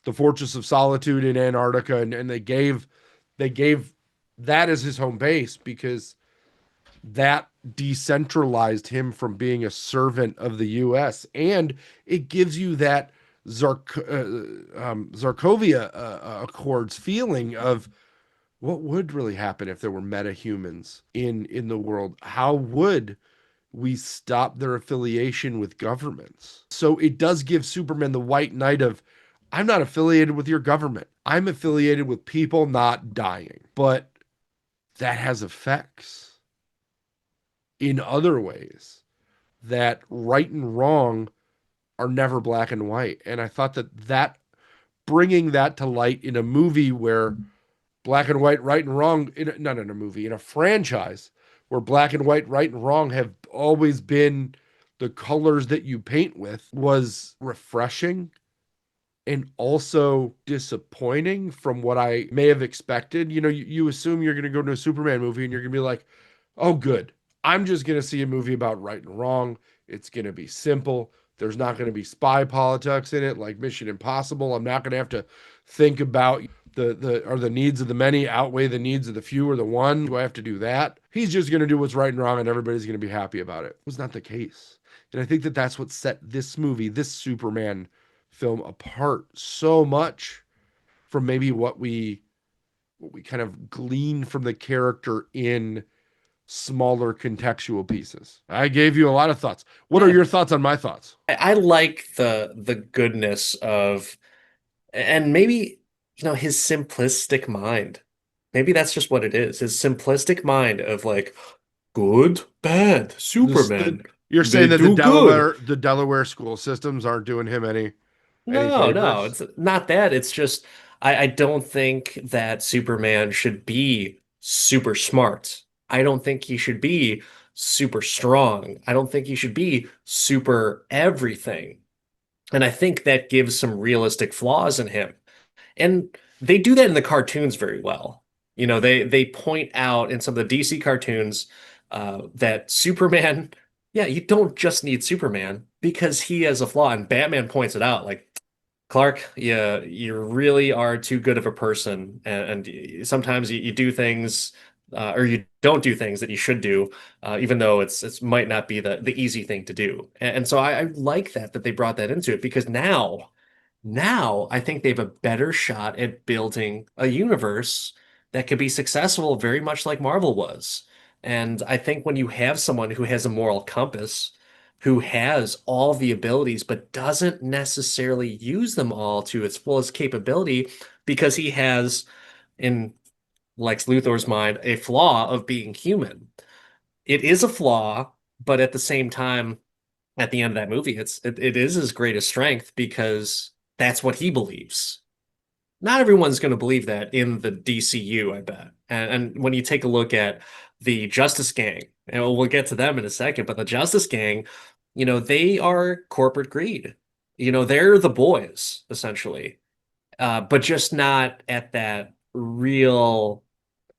the Fortress of Solitude in Antarctica and they gave that as his home base because that decentralized him from being a servant of the US and it gives you that Zarkovia Accords feeling of what would really happen if there were metahumans in the world. How would we stop their affiliation with governments? So it does give Superman the white knight of I'm not affiliated with your government. I'm affiliated with people not dying. But that has effects in other ways that right and wrong are never black and white. And I thought that bringing that to light in a movie where black and white, right and wrong, not in a movie, in a franchise where black and white, right and wrong have always been the colors that you paint with was refreshing and also disappointing from what I may have expected. You assume you're going to go to a Superman movie and you're going to be like, oh, good. I'm just going to see a movie about right and wrong. It's going to be simple. There's not going to be spy politics in it like Mission Impossible. I'm not going to have to think about the needs of the many outweigh the needs of the few or the one. Do I have to do that? He's just going to do what's right and wrong and everybody's going to be happy about it. It was not the case. And I think that that's what set this movie, this Superman film apart so much from maybe what we kind of glean from the character in smaller contextual pieces. I gave you a lot of thoughts. What are Yeah. your thoughts on my thoughts? I like the goodness of, and maybe, his simplistic mind. Maybe that's just what it is. His simplistic mind of like good, bad, This the Superman. You're They saying that the do good. Delaware school systems aren't doing him any No, favors? it's not that. It's just I don't think that Superman should be super smart. I don't think he should be super strong. I don't think he should be super everything. And I think that gives some realistic flaws in him. And they do that in the cartoons very well. They point out in some of the DC cartoons that Superman, yeah, you don't just need Superman because he has a flaw, and Batman points it out. Like, Clark, yeah, you really are too good of a person, and sometimes you do things or you don't do things that you should do, even though it's might not be the easy thing to do. And so I like that they brought that into it because now I think they have a better shot at building a universe that could be successful, very much like Marvel was. And I think when you have someone who has a moral compass, who has all the abilities, but doesn't necessarily use them all to its fullest capability because he has, in Lex Luthor's mind, a flaw of being human. It is a flaw, but at the same time, at the end of that movie, it is his greatest strength because that's what he believes. Not everyone's going to believe that in the DCU, I bet. And when you take a look at the Justice Gang, and we'll get to them in a second, but the Justice Gang, they are corporate greed. They're the boys, essentially, but just not at that real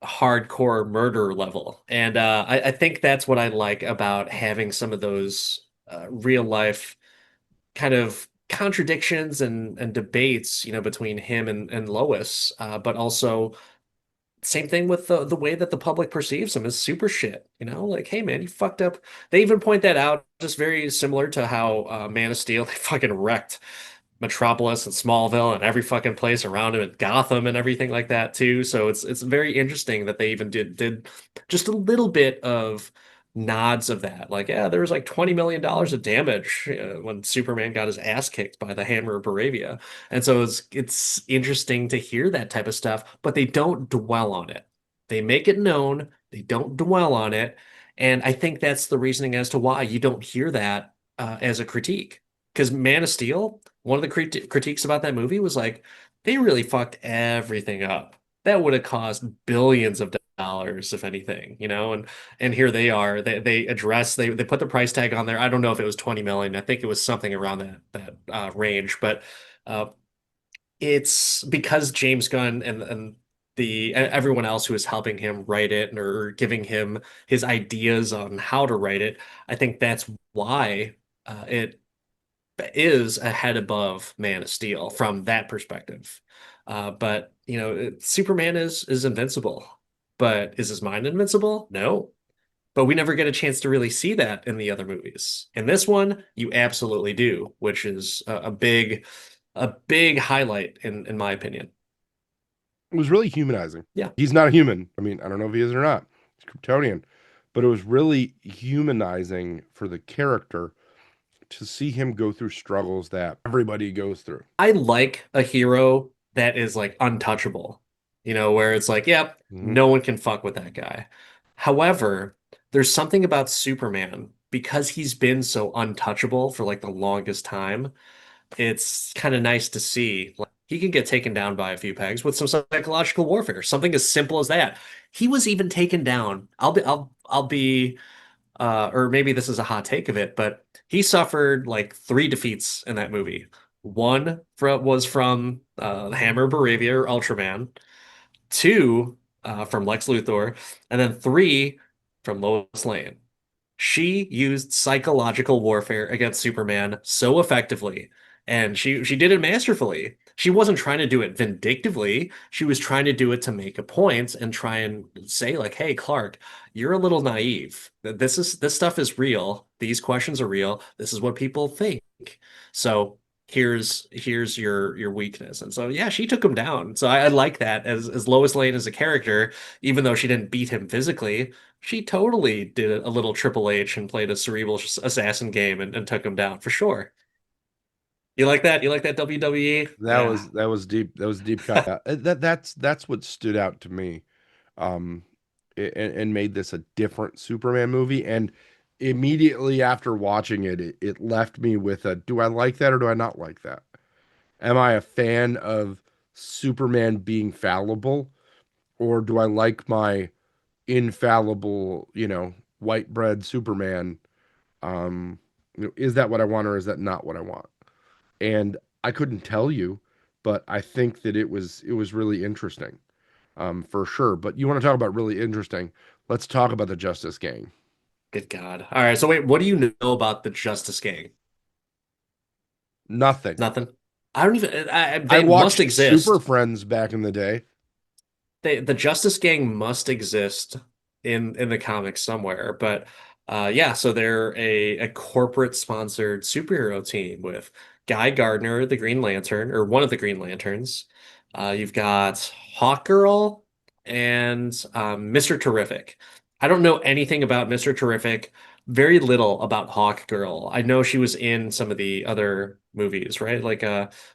hardcore murder level. And I think that's what I like about having some of those real life kind of contradictions and debates, between him and Lois, but also same thing with the way that the public perceives him as super shit, like, hey man, you fucked up. They even point that out, just very similar to how Man of Steel, they fucking wrecked Metropolis and Smallville and every fucking place around him and Gotham and everything like that too. So it's very interesting that they even did just a little bit of nods of that. Like, yeah, there was like $20 million of damage when Superman got his ass kicked by the Hammer of Baravia. And so it's interesting to hear that type of stuff, but they don't dwell on it. They make it known, they don't dwell on it. And I think that's the reasoning as to why you don't hear that as a critique. Because Man of Steel, one of the critiques about that movie was like, they really fucked everything up. That would have cost billions of dollars, if anything, and here they are. They put the price tag on there. I don't know if it was 20 million. I think it was something around that range, but uh, it's because James Gunn and the everyone else who is helping him write it or giving him his ideas on how to write it. I think that's why it is a head above Man of Steel from that perspective. But Superman is invincible, but is his mind invincible? No. But we never get a chance to really see that in the other movies. In this one, you absolutely do, which is a big highlight in my opinion. It was really humanizing. Yeah. He's not a human. I mean, I don't know if he is or not. He's Kryptonian, but it was really humanizing for the character to see him go through struggles that everybody goes through. I like a hero that is like untouchable, where it's like, yep, Mhm. no one can fuck with that guy. However, there's something about Superman because he's been so untouchable for like the longest time. It's kind of nice to see like, he can get taken down by a few pegs with some psychological warfare, something as simple as that. He was even taken down. I'll be or maybe this is a hot take of it, but he suffered like three defeats in that movie. One was from the Hammer of Baravia or Ultraman, two from Lex Luthor, and then three from Lois Lane. She used psychological warfare against Superman so effectively, and she did it masterfully. She wasn't trying to do it vindictively. She was trying to do it to make a point and try and say like, "Hey, Clark, you're a little naive. This stuff is real. These questions are real. This is what people think. So here's your weakness." And so yeah, she took him down. So I like that as Lois Lane as a character, even though she didn't beat him physically. She totally did a little Triple H and played a cerebral assassin game and took him down for sure. You like that? You like that WWE? That Yeah. was that was deep. That was a deep cut. That's what stood out to me, um, and made this a different Superman movie. And immediately after watching it, it left me with a: do I like that or do I not like that? Am I a fan of Superman being fallible, or do I like my infallible, white bread Superman? Um, is that what I want or is that not what I want? And I couldn't tell you, but I think that it was really interesting. for sure. But you want to talk about really interesting? Let's talk about the Justice Gang. Good God. All right. So wait, what do you know about the Justice Gang? Nothing. Nothing. I don't even. I They must watched Super exist. Friends back in the day. The Justice Gang must exist in the comics somewhere. But yeah, so they're a corporate sponsored superhero team with Guy Gardner, the Green Lantern, or one of the Green Lanterns. You've got Hawkgirl and Mr. Terrific. I don't know anything about Mr. Terrific, very little about Hawkgirl. I know she was in some of the other movies, right? Like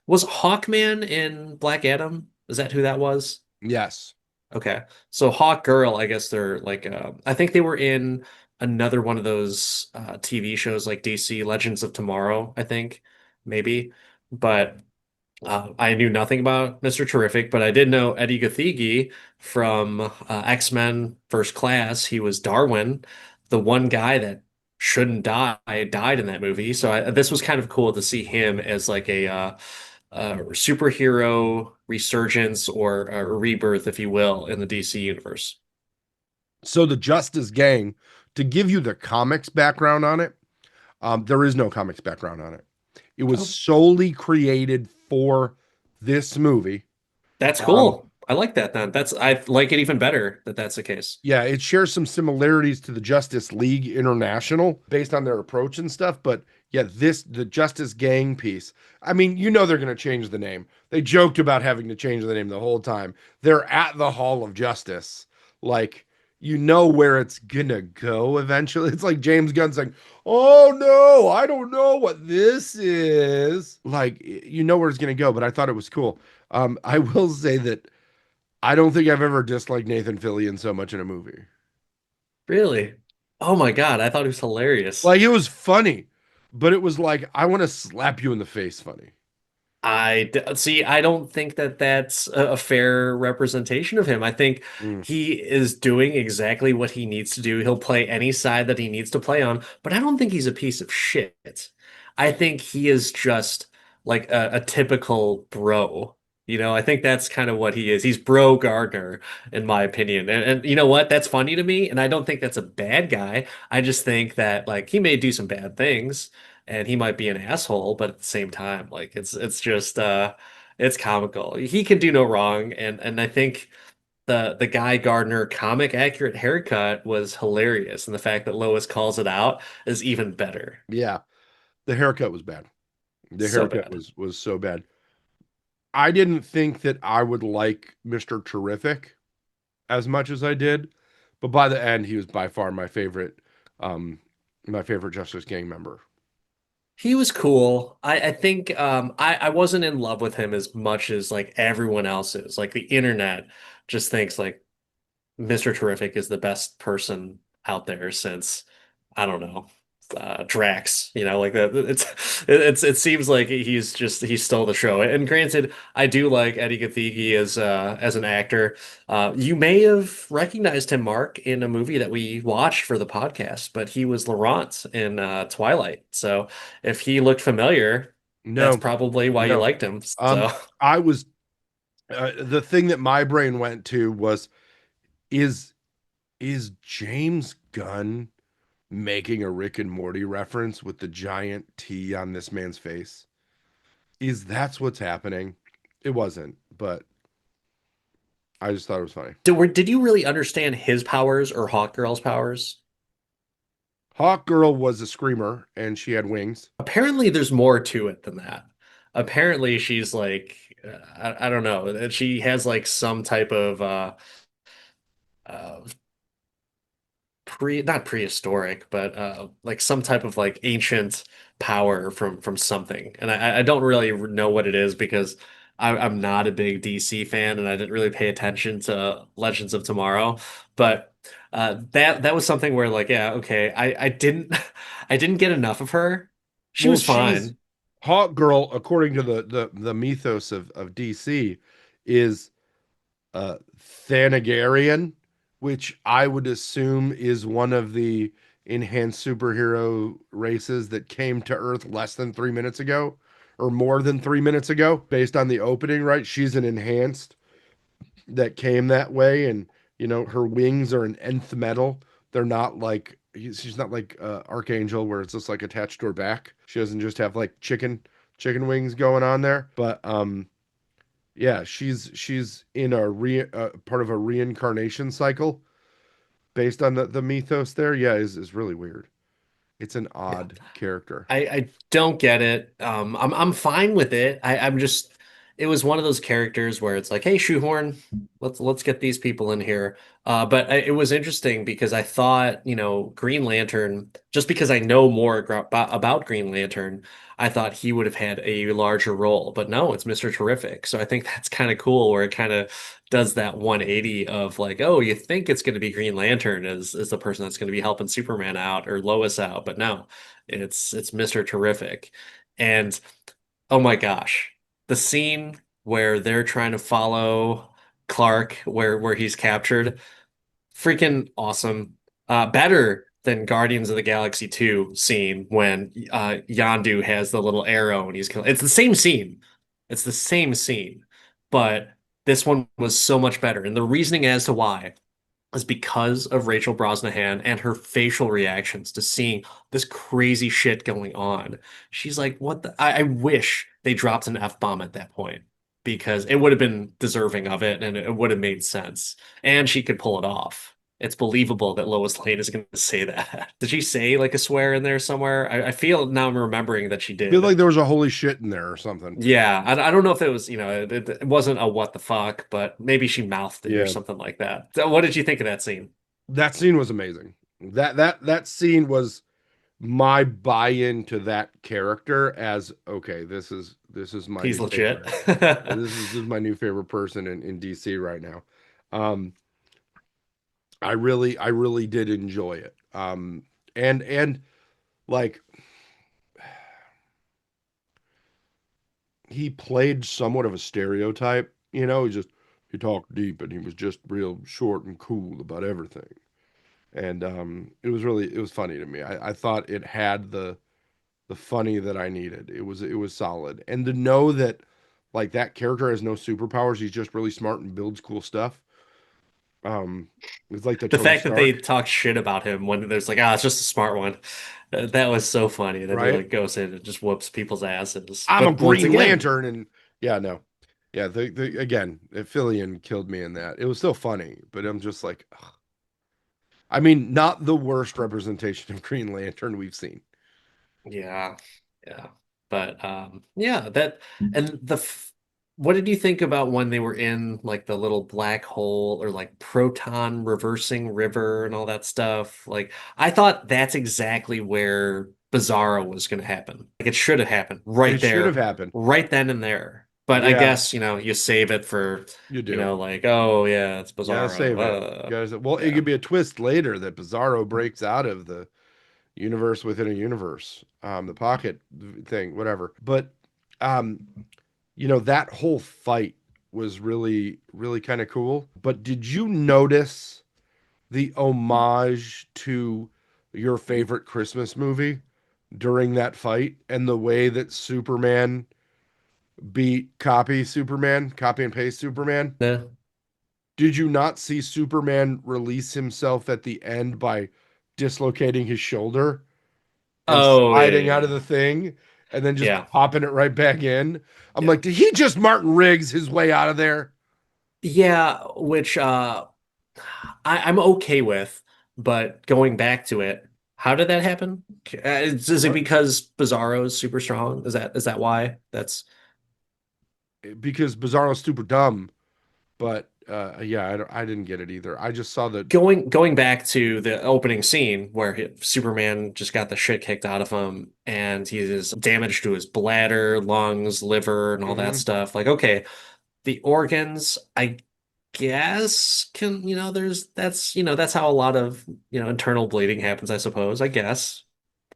was Hawkman in Black Adam? Is that who that was? Yes. Okay. So Hawk Girl, I guess they're like I think they were in another one of those TV shows like DC Legends of Tomorrow, I think, maybe. But I knew nothing about Mr. Terrific, but I did know Eddie Gathegi from X-Men First Class. He was Darwin, the one guy that shouldn't die, died in that movie. So this was kind of cool to see him as like a superhero resurgence or a rebirth, if you will, in the DC universe. So the Justice Gang, to give you the comics background on it, there is no comics background on it. It was Oh, solely created for this movie. that's Um, cool. I like that then. I like it even better that that's the case. yeah, it shares some similarities to the Justice League International based on their approach and stuff. But yeah, the Justice Gang piece. I mean, you know they're going to change the name. They joked about having to change the name the whole time. They're at the Hall of Justice. Like, you know where it's gonna go eventually. It's like James Gunn saying, "Oh no, I don't know what this is." Like, you know where it's gonna go. But I thought it was cool. I will say that I don't think I've ever disliked Nathan Fillion so much in a movie. Really? Oh my God, I thought it was hilarious. Like it was funny, but it was like I want to slap you in the face funny. See, I don't think that that's a fair representation of him. I think Mm. he is doing exactly what he needs to do. He'll play any side that he needs to play on, but I don't think he's a piece of shit. I think he is just like a typical bro. I think that's kind of what he is. He's bro Gardner, in my opinion. And you know what? That's funny to me, and I don't think that's a bad guy. I just think that like he may do some bad things and he might be an asshole, but at the same time, like it's just it's comical. He can do no wrong, and I think the Guy Gardner comic accurate haircut was hilarious, and the fact that Lois calls it out is even better. Yeah, the haircut was bad. The So haircut bad. was so bad. I didn't think that I would like Mr. Terrific as much as I did, but by the end, he was by far um, my favorite Justice Gang member. He was cool. I think I wasn't in love with him as much as like everyone else is. Like the internet just thinks like Mr. Terrific is the best person out there since I don't know Drax. Like that. It seems like he stole the show. And granted, I do like Eddie Gathegi as an actor. You may have recognized him, Mark, in a movie that we watched for the podcast, but he was Laurent in Twilight. So if he looked familiar, that's No, probably why you no. liked him. Um, So I was the thing that my brain went to was is is James Gunn making a Rick and Morty reference with the giant T on this man's face? Is that's what's happening? It wasn't, but I just thought it was funny. did you really understand his powers or Hawkgirl's powers? Hawk Girl was a screamer and she had wings. Apparently, there's more to it than that. Apparently, she's like, I don't know, that she has like some type of uh, not prehistoric, but like some type of like ancient power from something. And I don't really know what it is because I'm not a big DC fan and I didn't really pay attention to Legends of Tomorrow. But that was something where like, yeah, okay, I didn't I didn't get enough of her. She Well, was she's fine. Hawk Girl, according to the mythos of DC, is Thanagarian, which I would assume is one of the enhanced superhero races that came to Earth less than 3 minutes ago, or more than 3 minutes ago, based on the opening, right? She's an enhanced. that came that way, and her wings are an nth metal. They're not like she's not like Archangel where it's just like attached to her back. She doesn't just have like chicken wings going on there. But yeah, she's in a part of a reincarnation cycle based on the mythos there. Yeah, is really weird. It's an Yeah. odd character. I don't get it. I'm fine with it. I'm just it was one of those characters where it's like, hey, shoehorn, let's get these people in here. But it was interesting because I thought, Green Lantern, just because I know more about Green Lantern, I thought he would have had a larger role. But no, it's Mr. Terrific. So I think that's kind of cool where it kind of does that 180 of like, oh, you think it's going to be Green Lantern as the person that's going to be helping Superman out or Lois out, but no. It's Mr. Terrific. And oh my gosh, the scene where they're trying to follow Clark where he's captured, freaking awesome. Better than Guardians of the Galaxy 2 scene when Yondu has the little arrow and he's killing. It's the same scene. It's the same scene. But this one was so much better. And the reasoning as to why is because of Rachel Brosnahan and her facial reactions to seeing this crazy shit going on. She's like, what the? I wish they dropped an F-bomb at that point because it would have been deserving of it and it would have made sense. And she could pull it off. It's believable that Lois Lane is going to say that. Did she say like a swear in there somewhere? I feel now I'm remembering that she I feel did. like there was a holy shit in there or something. Yeah, I don't know if it was, it wasn't a what the fuck, but maybe she mouthed it or Yeah, something like that. So what did you think of that scene? that scene was amazing. That scene was my buy-in to that character as okay, this is my He's new legit. favorite. This is my new favorite person in DC right now. Um, I really did enjoy it. And like he played somewhat of a stereotype, he talked deep and he was just real short and cool about everything. And it was funny to me. I thought it had the funny that I needed. It was solid. And to know that like that character has no superpowers, he's just really smart and builds cool stuff. Um it's like the The Tony fact that they Stark, talk shit about him when there's like, it's just a smart one. That was so funny. Then he right? like goes in and just whoops people's asses. I'm a But once Green again, Lantern and yeah, no. Yeah, the again, Fillion killed me in that. It was still funny, but I'm just like, ugh. I mean, not the worst representation of Green Lantern we've seen. yeah, yeah. But yeah, that and what did you think about when they were in like the little black hole or like proton reversing river and all that stuff? Like I thought that's exactly where Bizarro was going to happen. Like it should have happened right It should have there, happened. right then and there. But I Yeah, guess, you save it for, you do. like, oh yeah, it's You gotta Bizarro. save it. Well, it Yeah. could be a twist later that Bizarro breaks out of the universe within a universe, the pocket thing, whatever. But um, that whole fight was really, really kind of cool. But did you notice the homage to your favorite Christmas movie during that fight and the way that Superman beat copy and paste Superman? Yeah. Did you not see Superman release himself at the end by dislocating his shoulder and Oh yeah, sliding yeah, out of yeah. the thing and then just Yeah. popping it right back in? I'm Yeah. like, did he just Martin Riggs his way out of there? Yeah, which I'm okay with, but going back to it, how did that happen? Is it What? because Bizarro's super strong? Is that why? That's Because Bizarro's super dumb, but yeah, I didn't get it either. I just saw that. going back to the opening scene where Superman just got the shit kicked out of him and he is damage to his bladder, lungs, liver, and all that Mhm. stuff. Like, okay, the organs, I guess can, that's how a lot of, internal bleeding happens, I suppose. I guess.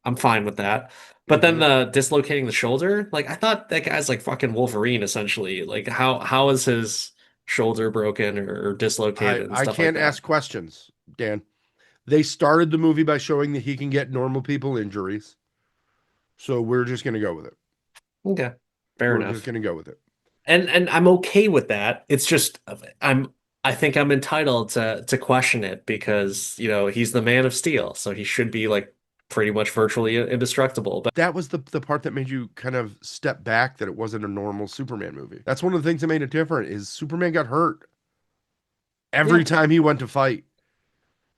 I'm fine with that. But then Mhm. the dislocating the shoulder, like I thought that guy's like fucking Wolverine essentially. Like how is his shoulder broken or I dislocated and I stuff like can't that? ask questions, Dan. They started the movie by showing that he can get normal people injuries, so we're just gonna go with it. Okay. Fair We're just enough. gonna go with it. And I'm okay with that. It's just I'm I think I'm entitled to question it because, he's the Man of Steel, so he should be like pretty much virtually indestructible. But That was the part that made you kind of step back that it wasn't a normal Superman movie. That's one of the things that made it different is Superman got hurt every yeah, time he went to fight.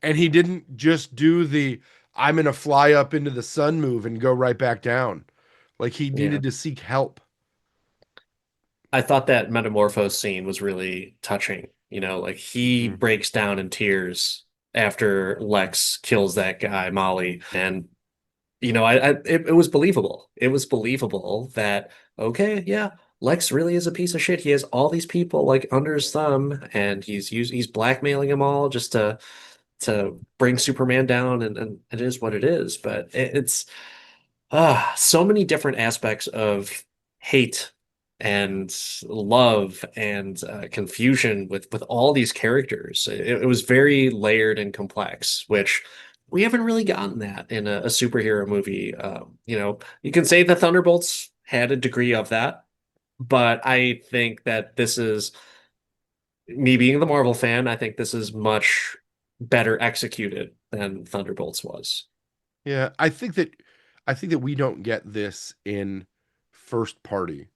And he didn't just do the I'm gonna fly up into the sun move and go right back down. Like he yeah. needed to seek help. I thought that metamorphose scene was really touching. Like he Hmm. breaks down in tears after Lex kills that guy, Molly. And, it was believable. It was believable that, okay, yeah, Lex really is a piece of shit. He has all these people like under his thumb and he's blackmailing them all just to bring Superman down and it is what it is. But it's so many different aspects of hate and love and confusion with all these characters. It was very layered and complex, which we haven't really gotten that in a superhero movie. You can say the Thunderbolts had a degree of that, but I think that this is me being the Marvel fan. I think this is much better executed than Thunderbolts was. Yeah, I think that we don't get this in first party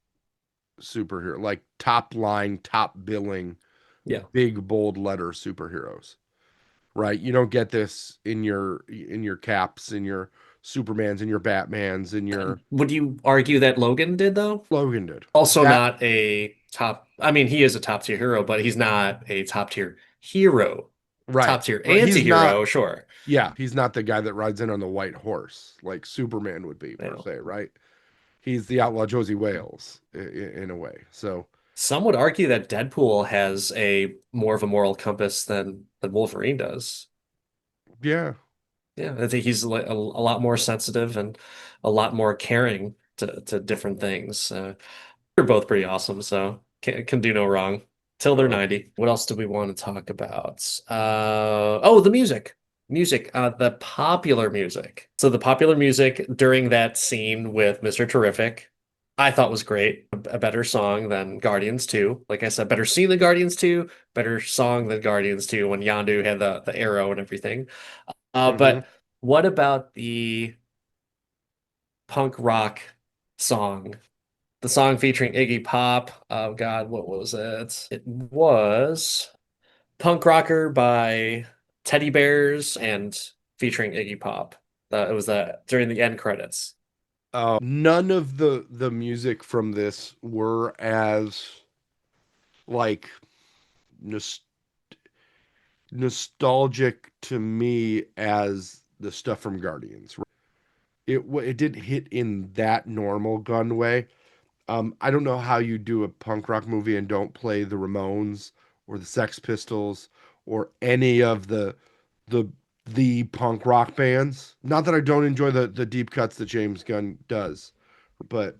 superhero, like top line, top billing, Yeah. big bold letter superheroes. Right? You don't get this in your Caps, in your Supermans, in your Batmans, in your Would you argue that Logan did though? Logan did. Also That not a top, I mean, he is a top tier hero, but he's not a top tier hero. right. Top tier Right. He's not anti-hero, sure. Yeah, he's not the guy that rides in on the white horse like Superman would be You per know, se, right? He's the outlaw Josie Wales in a way. So, some would argue that Deadpool has a more of a moral compass than Wolverine does. yeah. Yeah, I think he's like a lot more sensitive and a lot more caring to different things. They're both pretty awesome, so can do no wrong till they're Uh, 90. What else do we want to talk about? Oh, the music. Music, the popular music. So the popular music during that scene with Mr. Terrific, I thought was great. A better song than Guardians 2. Like I said, better scene than Guardians 2, better song than Guardians 2 when Yondu had the arrow and everything. mhm. But what about the punk rock song? The song featuring Iggy Pop. Oh God, what was it? It was Punk Rocker by Teddy Bears and featuring Iggy Pop. It was during the end credits. None of the music from this were as like nos nostalgic to me as the stuff from Guardians. It didn't hit in that normal Gun way. I don't know how you do a punk rock movie and don't play the Ramones or the Sex Pistols or any of the the punk rock bands. Not that I don't enjoy the deep cuts that James Gunn does, but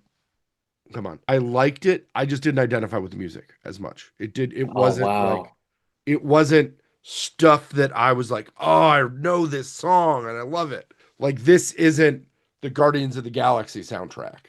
come on. I liked it. I just didn't identify with the music as much. It Oh wasn't like wow. it wasn't stuff that I was like, "Oh, I know this song and I love it." Like this isn't the Guardians of the Galaxy soundtrack,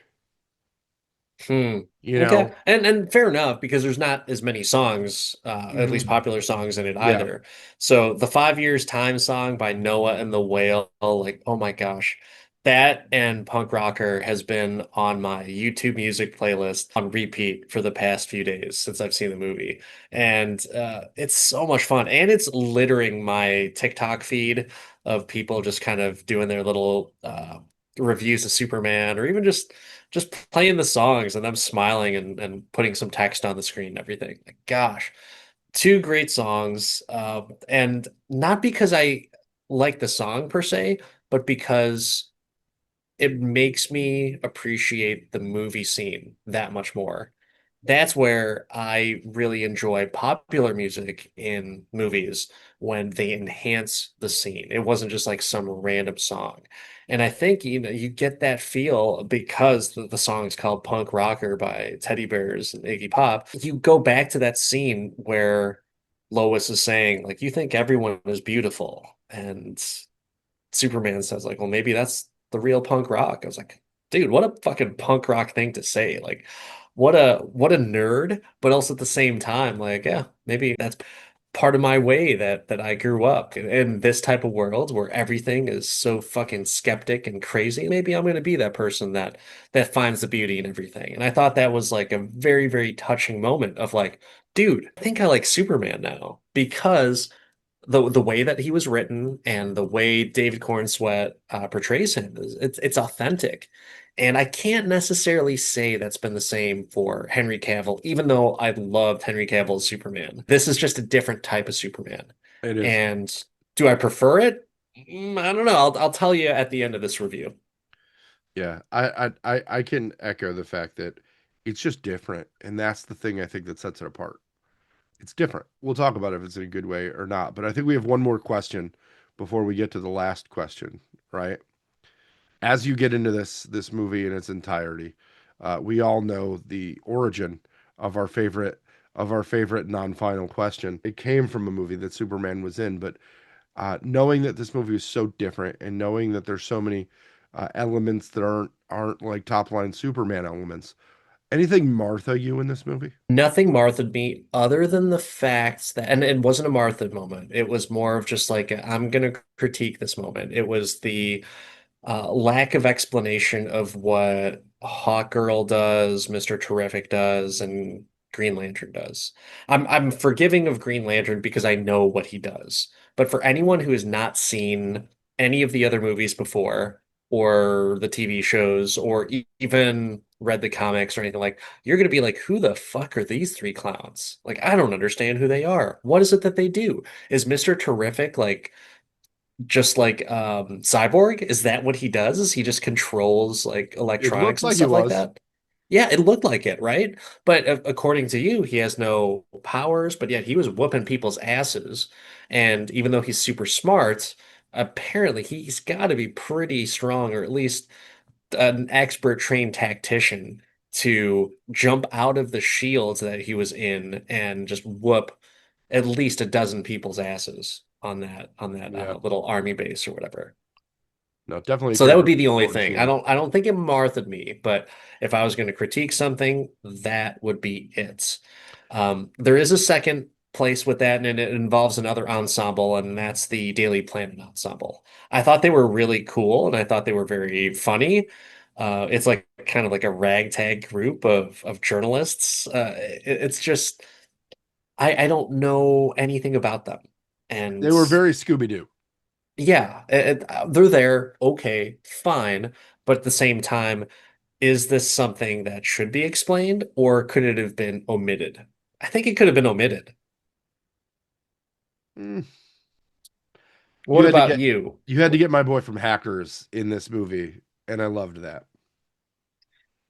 Hmm. you Okay. know? And fair enough because there's not as many songs, at least Mhm. popular songs in it Yeah. either. So the 5 Years Time song by Noah and the Whale, like, oh my gosh. That and Punk Rocker has been on my YouTube music playlist on repeat for the past few days since I've seen the movie. And it's so much fun. And it's littering my TikTok feed of people just kind of doing their little reviews of Superman or even just playing the songs and them smiling and putting some text on the screen and everything. Like, gosh, two great songs. And not because I like the song per se, but because it makes me appreciate the movie scene that much more. That's where I really enjoy popular music in movies when they enhance the scene. It wasn't just like some random song. And I think, you get that feel because the song is called Punk Rocker by Teddy Bears and Iggy Pop. You go back to that scene where Lois is saying, like, you think everyone is beautiful. And Superman says like, well, maybe that's the real punk rock. I was like, dude, what a fucking punk rock thing to say. Like, what a nerd, but also at the same time, like, yeah, maybe that's. part of my way that I grew up in this type of world where everything is so fucking skeptic and crazy. Maybe I'm going to be that person that finds the beauty in everything. And I thought that was like a very, very touching moment of like, dude, I think I like Superman now because the way that he was written and the way David Corenswet portrays him is it's authentic. And I can't necessarily say that's been the same for Henry Cavill, even though I loved Henry Cavill's Superman. This is just a different type of Superman. It is. And do I prefer it? I don't know. I'll tell you at the end of this review. Yeah, I can echo the fact that it's just different, and that's the thing I think that sets it apart. It's different. We'll talk about if it's in a good way or not, but I think we have one more question before we get to the last question, right? As you get into this movie in its entirety, we all know the origin of our favorite non-final question. It came from a movie that Superman was in, but knowing that this movie is so different and knowing that there's so many elements that aren't like top line Superman elements. Anything Martha you in this movie? Nothing Martha'd me other than the facts that, and it wasn't a Martha moment. It was more of just like, I'm going to critique this moment. It was the lack of explanation of what Hawkgirl does, Mr. Terrific does, and Green Lantern does. I'm forgiving of Green Lantern because I know what he does. But for anyone who has not seen any of the other movies before, or the TV shows, or even read the comics or anything like, you're gonna be like, who the fuck are these three clowns? Like, I don't understand who they are. What is it that they do? Is Mr. Terrific like just like Cyborg? Is that what he does? Is he just controls like It looked electronics and like it stuff like was. that? Yeah, it looked like it, right? But according to you, he has no powers, but yet he was whooping people's asses. And even though he's super smart, apparently he's got to be pretty strong, or at least an expert trained tactician to jump out of the shields that he was in and just whoop at least a dozen people's asses on that Yeah. little army base or whatever. No, definitely a So that would character be the only born thing. I machine. don't I don't think it Martha'd me, but if I was going to critique something, that would be it. There is a second place with that, and it involves another ensemble, and that's the Daily Planet ensemble. I thought they were really cool, and I thought they were very funny. It's like kind of like a ragtag group of journalists. It's just I don't know anything about them, They and were very Scooby-Doo. yeah, they're there, okay, fine, but at the same time, is this something that should be explained, or could it have been omitted? I think it could have been omitted. Mm. You What had to about get you? you had to get my boy from Hackers in this movie, and I loved that.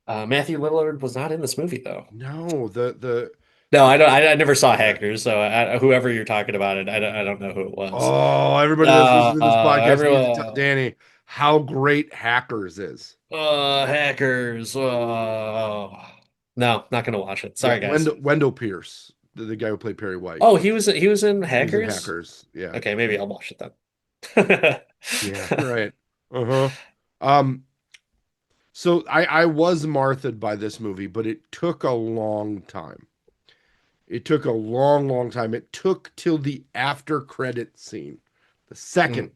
Matthew Lillard was not in this movie though. No, the No, the I don't. kid. I never saw Yeah. Hackers, so whoever you're talking about it, I don't know who it was. Oh, everybody that's listening to this podcast needs to tell Everyone, Danny how great Hackers is. Hackers. No, not gonna watch it. Yeah, Sorry, guys. Wendell Pierce, the guy who played Perry White. Oh, he was in He was in Hackers. Hackers. Yeah. Okay, maybe I'll watch it then. Yeah, right. Uh-huh. Um, so I was Marthaed by this movie, but it took a long time. It took a long, long time. It took till the after credit scene, the second Mm.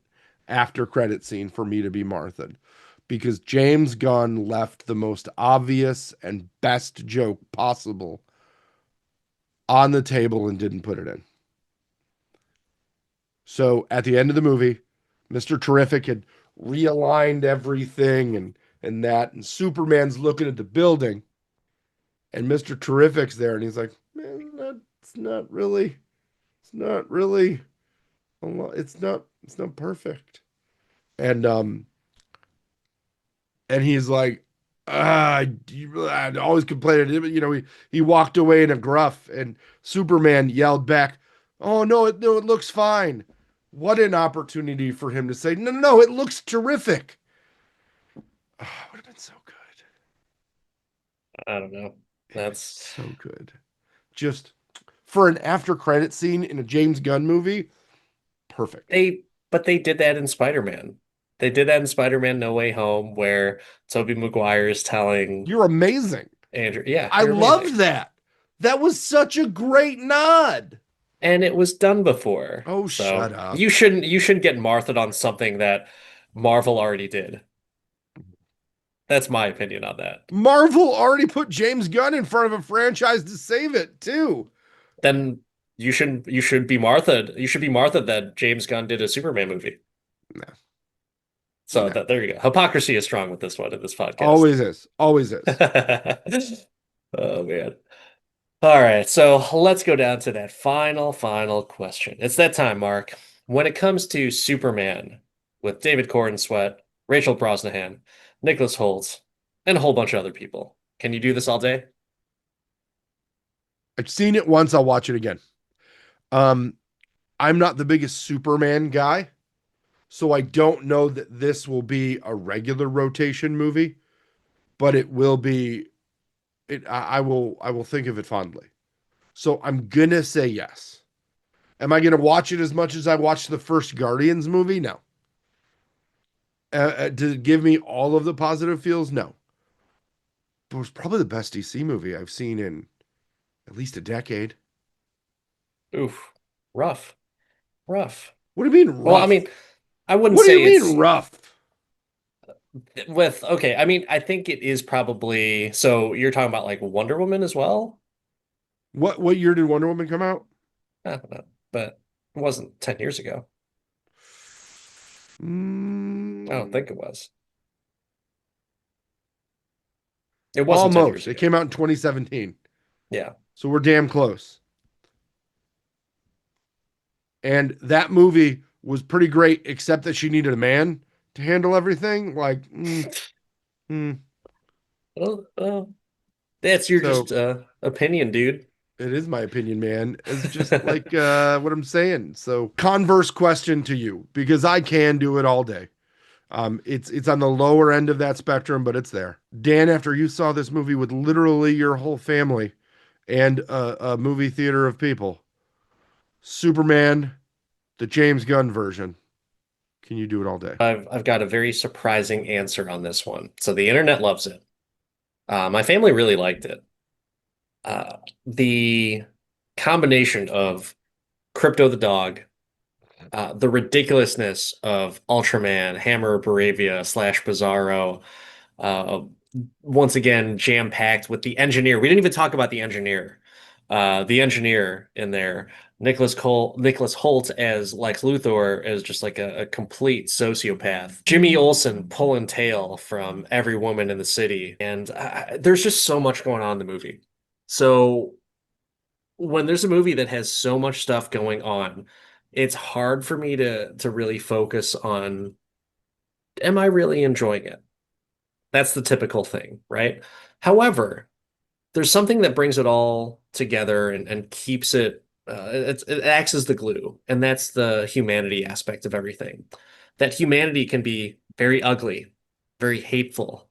after credit scene for me to be Marthaed, because James Gunn left the most obvious and best joke possible on the table and didn't put it in. So at the end of the movie, Mr. Terrific had realigned everything and Superman's looking at the building and Mr. Terrific's there and he's like, man, it's not really, it's not really, it's not perfect. And and he's like, I always complained. He walked away in a gruff, and Superman yelled back, "Oh no, it looks fine." What an opportunity for him to say, "No, no, no, it looks terrific." Oh, it would have been so good. I don't know. That's So good. Just for an after credit scene in a James Gunn movie, perfect. but they did that in Spider-Man. They did that in Spider-Man No Way Home, where Tobey Maguire is telling You're amazing. Andrew, yeah, I you're amazing. love that. That was such a great nod. and it was done before. Oh, shut So up. you shouldn't get Martha on something that Marvel already did. That's my opinion on that. Marvel already put James Gunn in front of a franchise to save it, too. Then you should be Martha. You should be Martha that James Gunn did a Superman movie. No, So no. that there you go. Hypocrisy is strong with this one in this podcast. Always is. Always is. Oh man. All right, so let's go down to that final question. It's that time, Mark. When it comes to Superman with David Corenswet, Rachel Brosnahan, Nicholas Hoult, and a whole bunch of other people, can you do this all day? I've seen it once. I'll watch it again. Um, I'm not the biggest Superman guy, so I don't know that this will be a regular rotation movie, but it will be. I will think of it fondly. So I'm gonna say yes. Am I gonna watch it as much as I watched the first Guardians movie? No. To give me all of the positive feels, no. But it was probably the best DC movie I've seen in at least a decade. Oof, rough, rough. What do you mean Well, I rough? mean, I wouldn't What do you say mean it's rough? with okay. I mean, I think it is probably so you're talking about like Wonder Woman as well? What year did Wonder Woman come out? I don't know, but it wasn't 10 years ago. I don't Mm, think it was. It wasn't 10 years almost. It ago. came out in 2017. Yeah. So we're damn close. And that movie was pretty great, except that she needed a man to handle everything. Like, mm. Well, that's your just So opinion, dude. it is my opinion, man. It's just like what I'm saying. So converse question to you, because I can do it all day. It's on the lower end of that spectrum, but it's there. Dan, after you saw this movie with literally your whole family and a movie theater of people, Superman, the James Gunn version, can you do it all day? I've got a very surprising answer on this one. So the internet loves it. My family really liked it. The combination of Krypto the dog, the ridiculousness of Ultraman, Hammer Bravia slash Bizarro, uh, once again jam-packed with the engineer. We didn't even talk about the engineer. The engineer in there, Nicholas Hoult as Lex Luthor is just like a complete sociopath. Jimmy Olsen pulling tail from every woman in the city, and there's just so much going on in the movie. So when there's a movie that has so much stuff going on, it's hard for me to really focus on, am I really enjoying it? That's the typical thing, right? However, there's something that brings it all together and keeps it, it acts as the glue, and that's the humanity aspect of everything. That humanity can be very ugly, very hateful,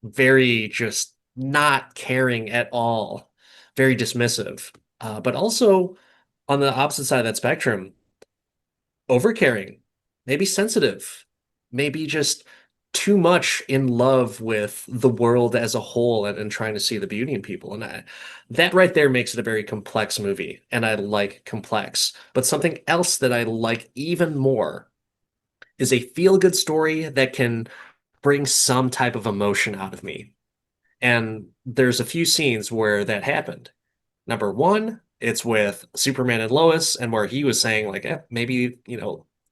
very just not caring at all, very dismissive. But also on the opposite side of that spectrum, overcaring, maybe sensitive, maybe just too much in love with the world as a whole and trying to see the beauty in people. And that right there makes it a very complex movie. And I like complex. But something else that I like even more is a feel-good story that can bring some type of emotion out of me. And there's a few scenes where that happened. Number one, it's with Superman and Lois, and where he was saying, like, maybe,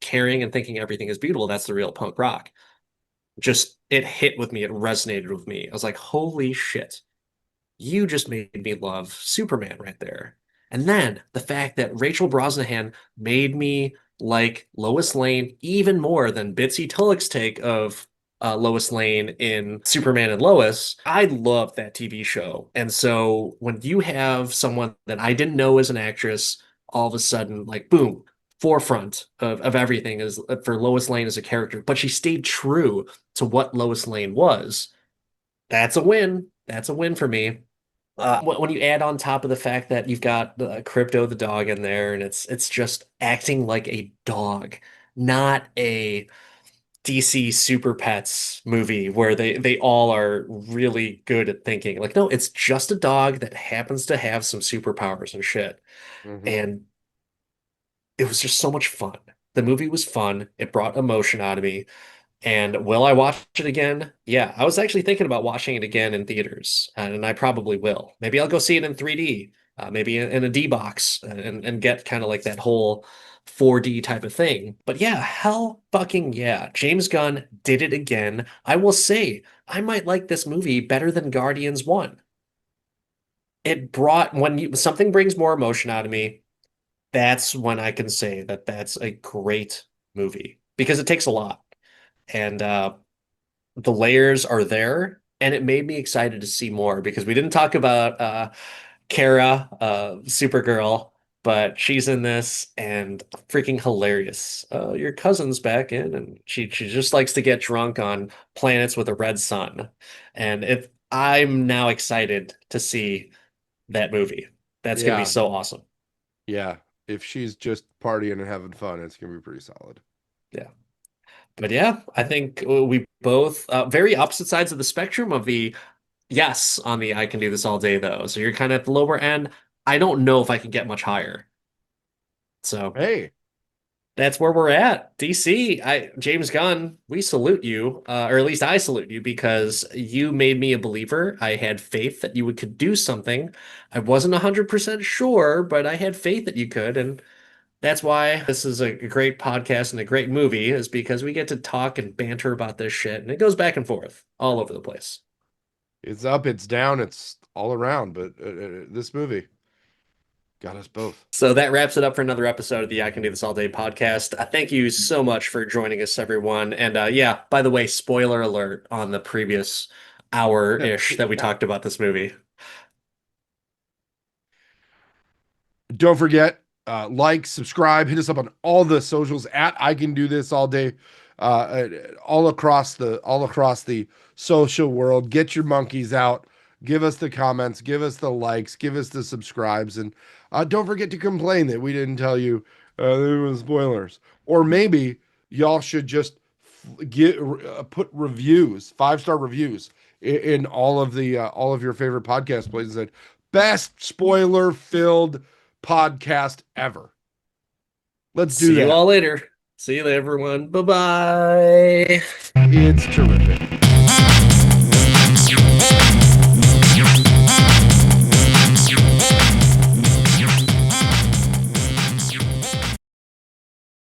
caring and thinking everything is beautiful, that's the real punk rock. Just, it hit with me. It resonated with me. I was like, holy shit, you just made me love Superman right there. And then the fact that Rachel Brosnahan made me like Lois Lane even more than Bitsy Tulloch's take of Lois Lane in Superman and Lois. I loved that TV show. And so when you have someone that I didn't know as an actress, all of a sudden, like, boom, forefront of everything is for Lois Lane as a character, but she stayed true to what Lois Lane was. That's a win. That's a win for me. When you add on top of the fact that you've got the Krypto the dog in there, and it's just acting like a dog, not a DC Super Pets movie where they all are really good at thinking. Like, no, it's just a dog that happens to have some superpowers and shit. Mhm. And it was just so much fun. The movie was fun. It brought emotion out of me. And will I watch it again? Yeah, I was actually thinking about watching it again in theaters, and I probably will. Maybe I'll go see it in 3D, maybe in a D box, and get kind of like that whole 4D type of thing. But yeah, hell fucking yeah. James Gunn did it again. I will say, I might like this movie better than Guardians 1. It brought, something brings more emotion out of me, that's when I can say that that's a great movie because it takes a lot. And the layers are there, and it made me excited to see more because we didn't talk about Kara, Supergirl, but she's in this and freaking hilarious. Your cousin's back in, and she just likes to get drunk on planets with a red sun, and I'm now excited to see that movie. That's gonna be Yeah, so awesome. yeah. If she's just partying and having fun, it's gonna be pretty solid. Yeah. But yeah, I think we both very opposite sides of the spectrum of the yes on the I can do this all day though. So you're kind of at the lower end. I don't know if I can get much higher. So Hey, that's where we're at. DC, James Gunn, we salute you, or at least I salute you because you made me a believer. I had faith that you could do something. I wasn't 100% sure, but I had faith that you could, and that's why this is a great podcast and a great movie, is because we get to talk and banter about this shit, and it goes back and forth all over the place. it's up, it's down, it's all around. But this movie got us both. So that wraps it up for another episode of the I Can Do This All Day podcast. Thank you so much for joining us, everyone. And yeah, by the way, spoiler alert on the previous hour-ish that we Yeah. talked about this movie. Don't forget, like, subscribe, hit us up on all the socials at I Can Do This All Day, all across the social world. Get your monkeys out. Give us the comments, give us the likes, give us the subscribes, and don't forget to complain that we didn't tell you there was spoilers. Or maybe y'all should just get put reviews, 5-star reviews in all of your favorite podcast places. That best spoiler filled podcast ever. Let's do See you that. all later. See you later, everyone. Bye-bye. It's terrific.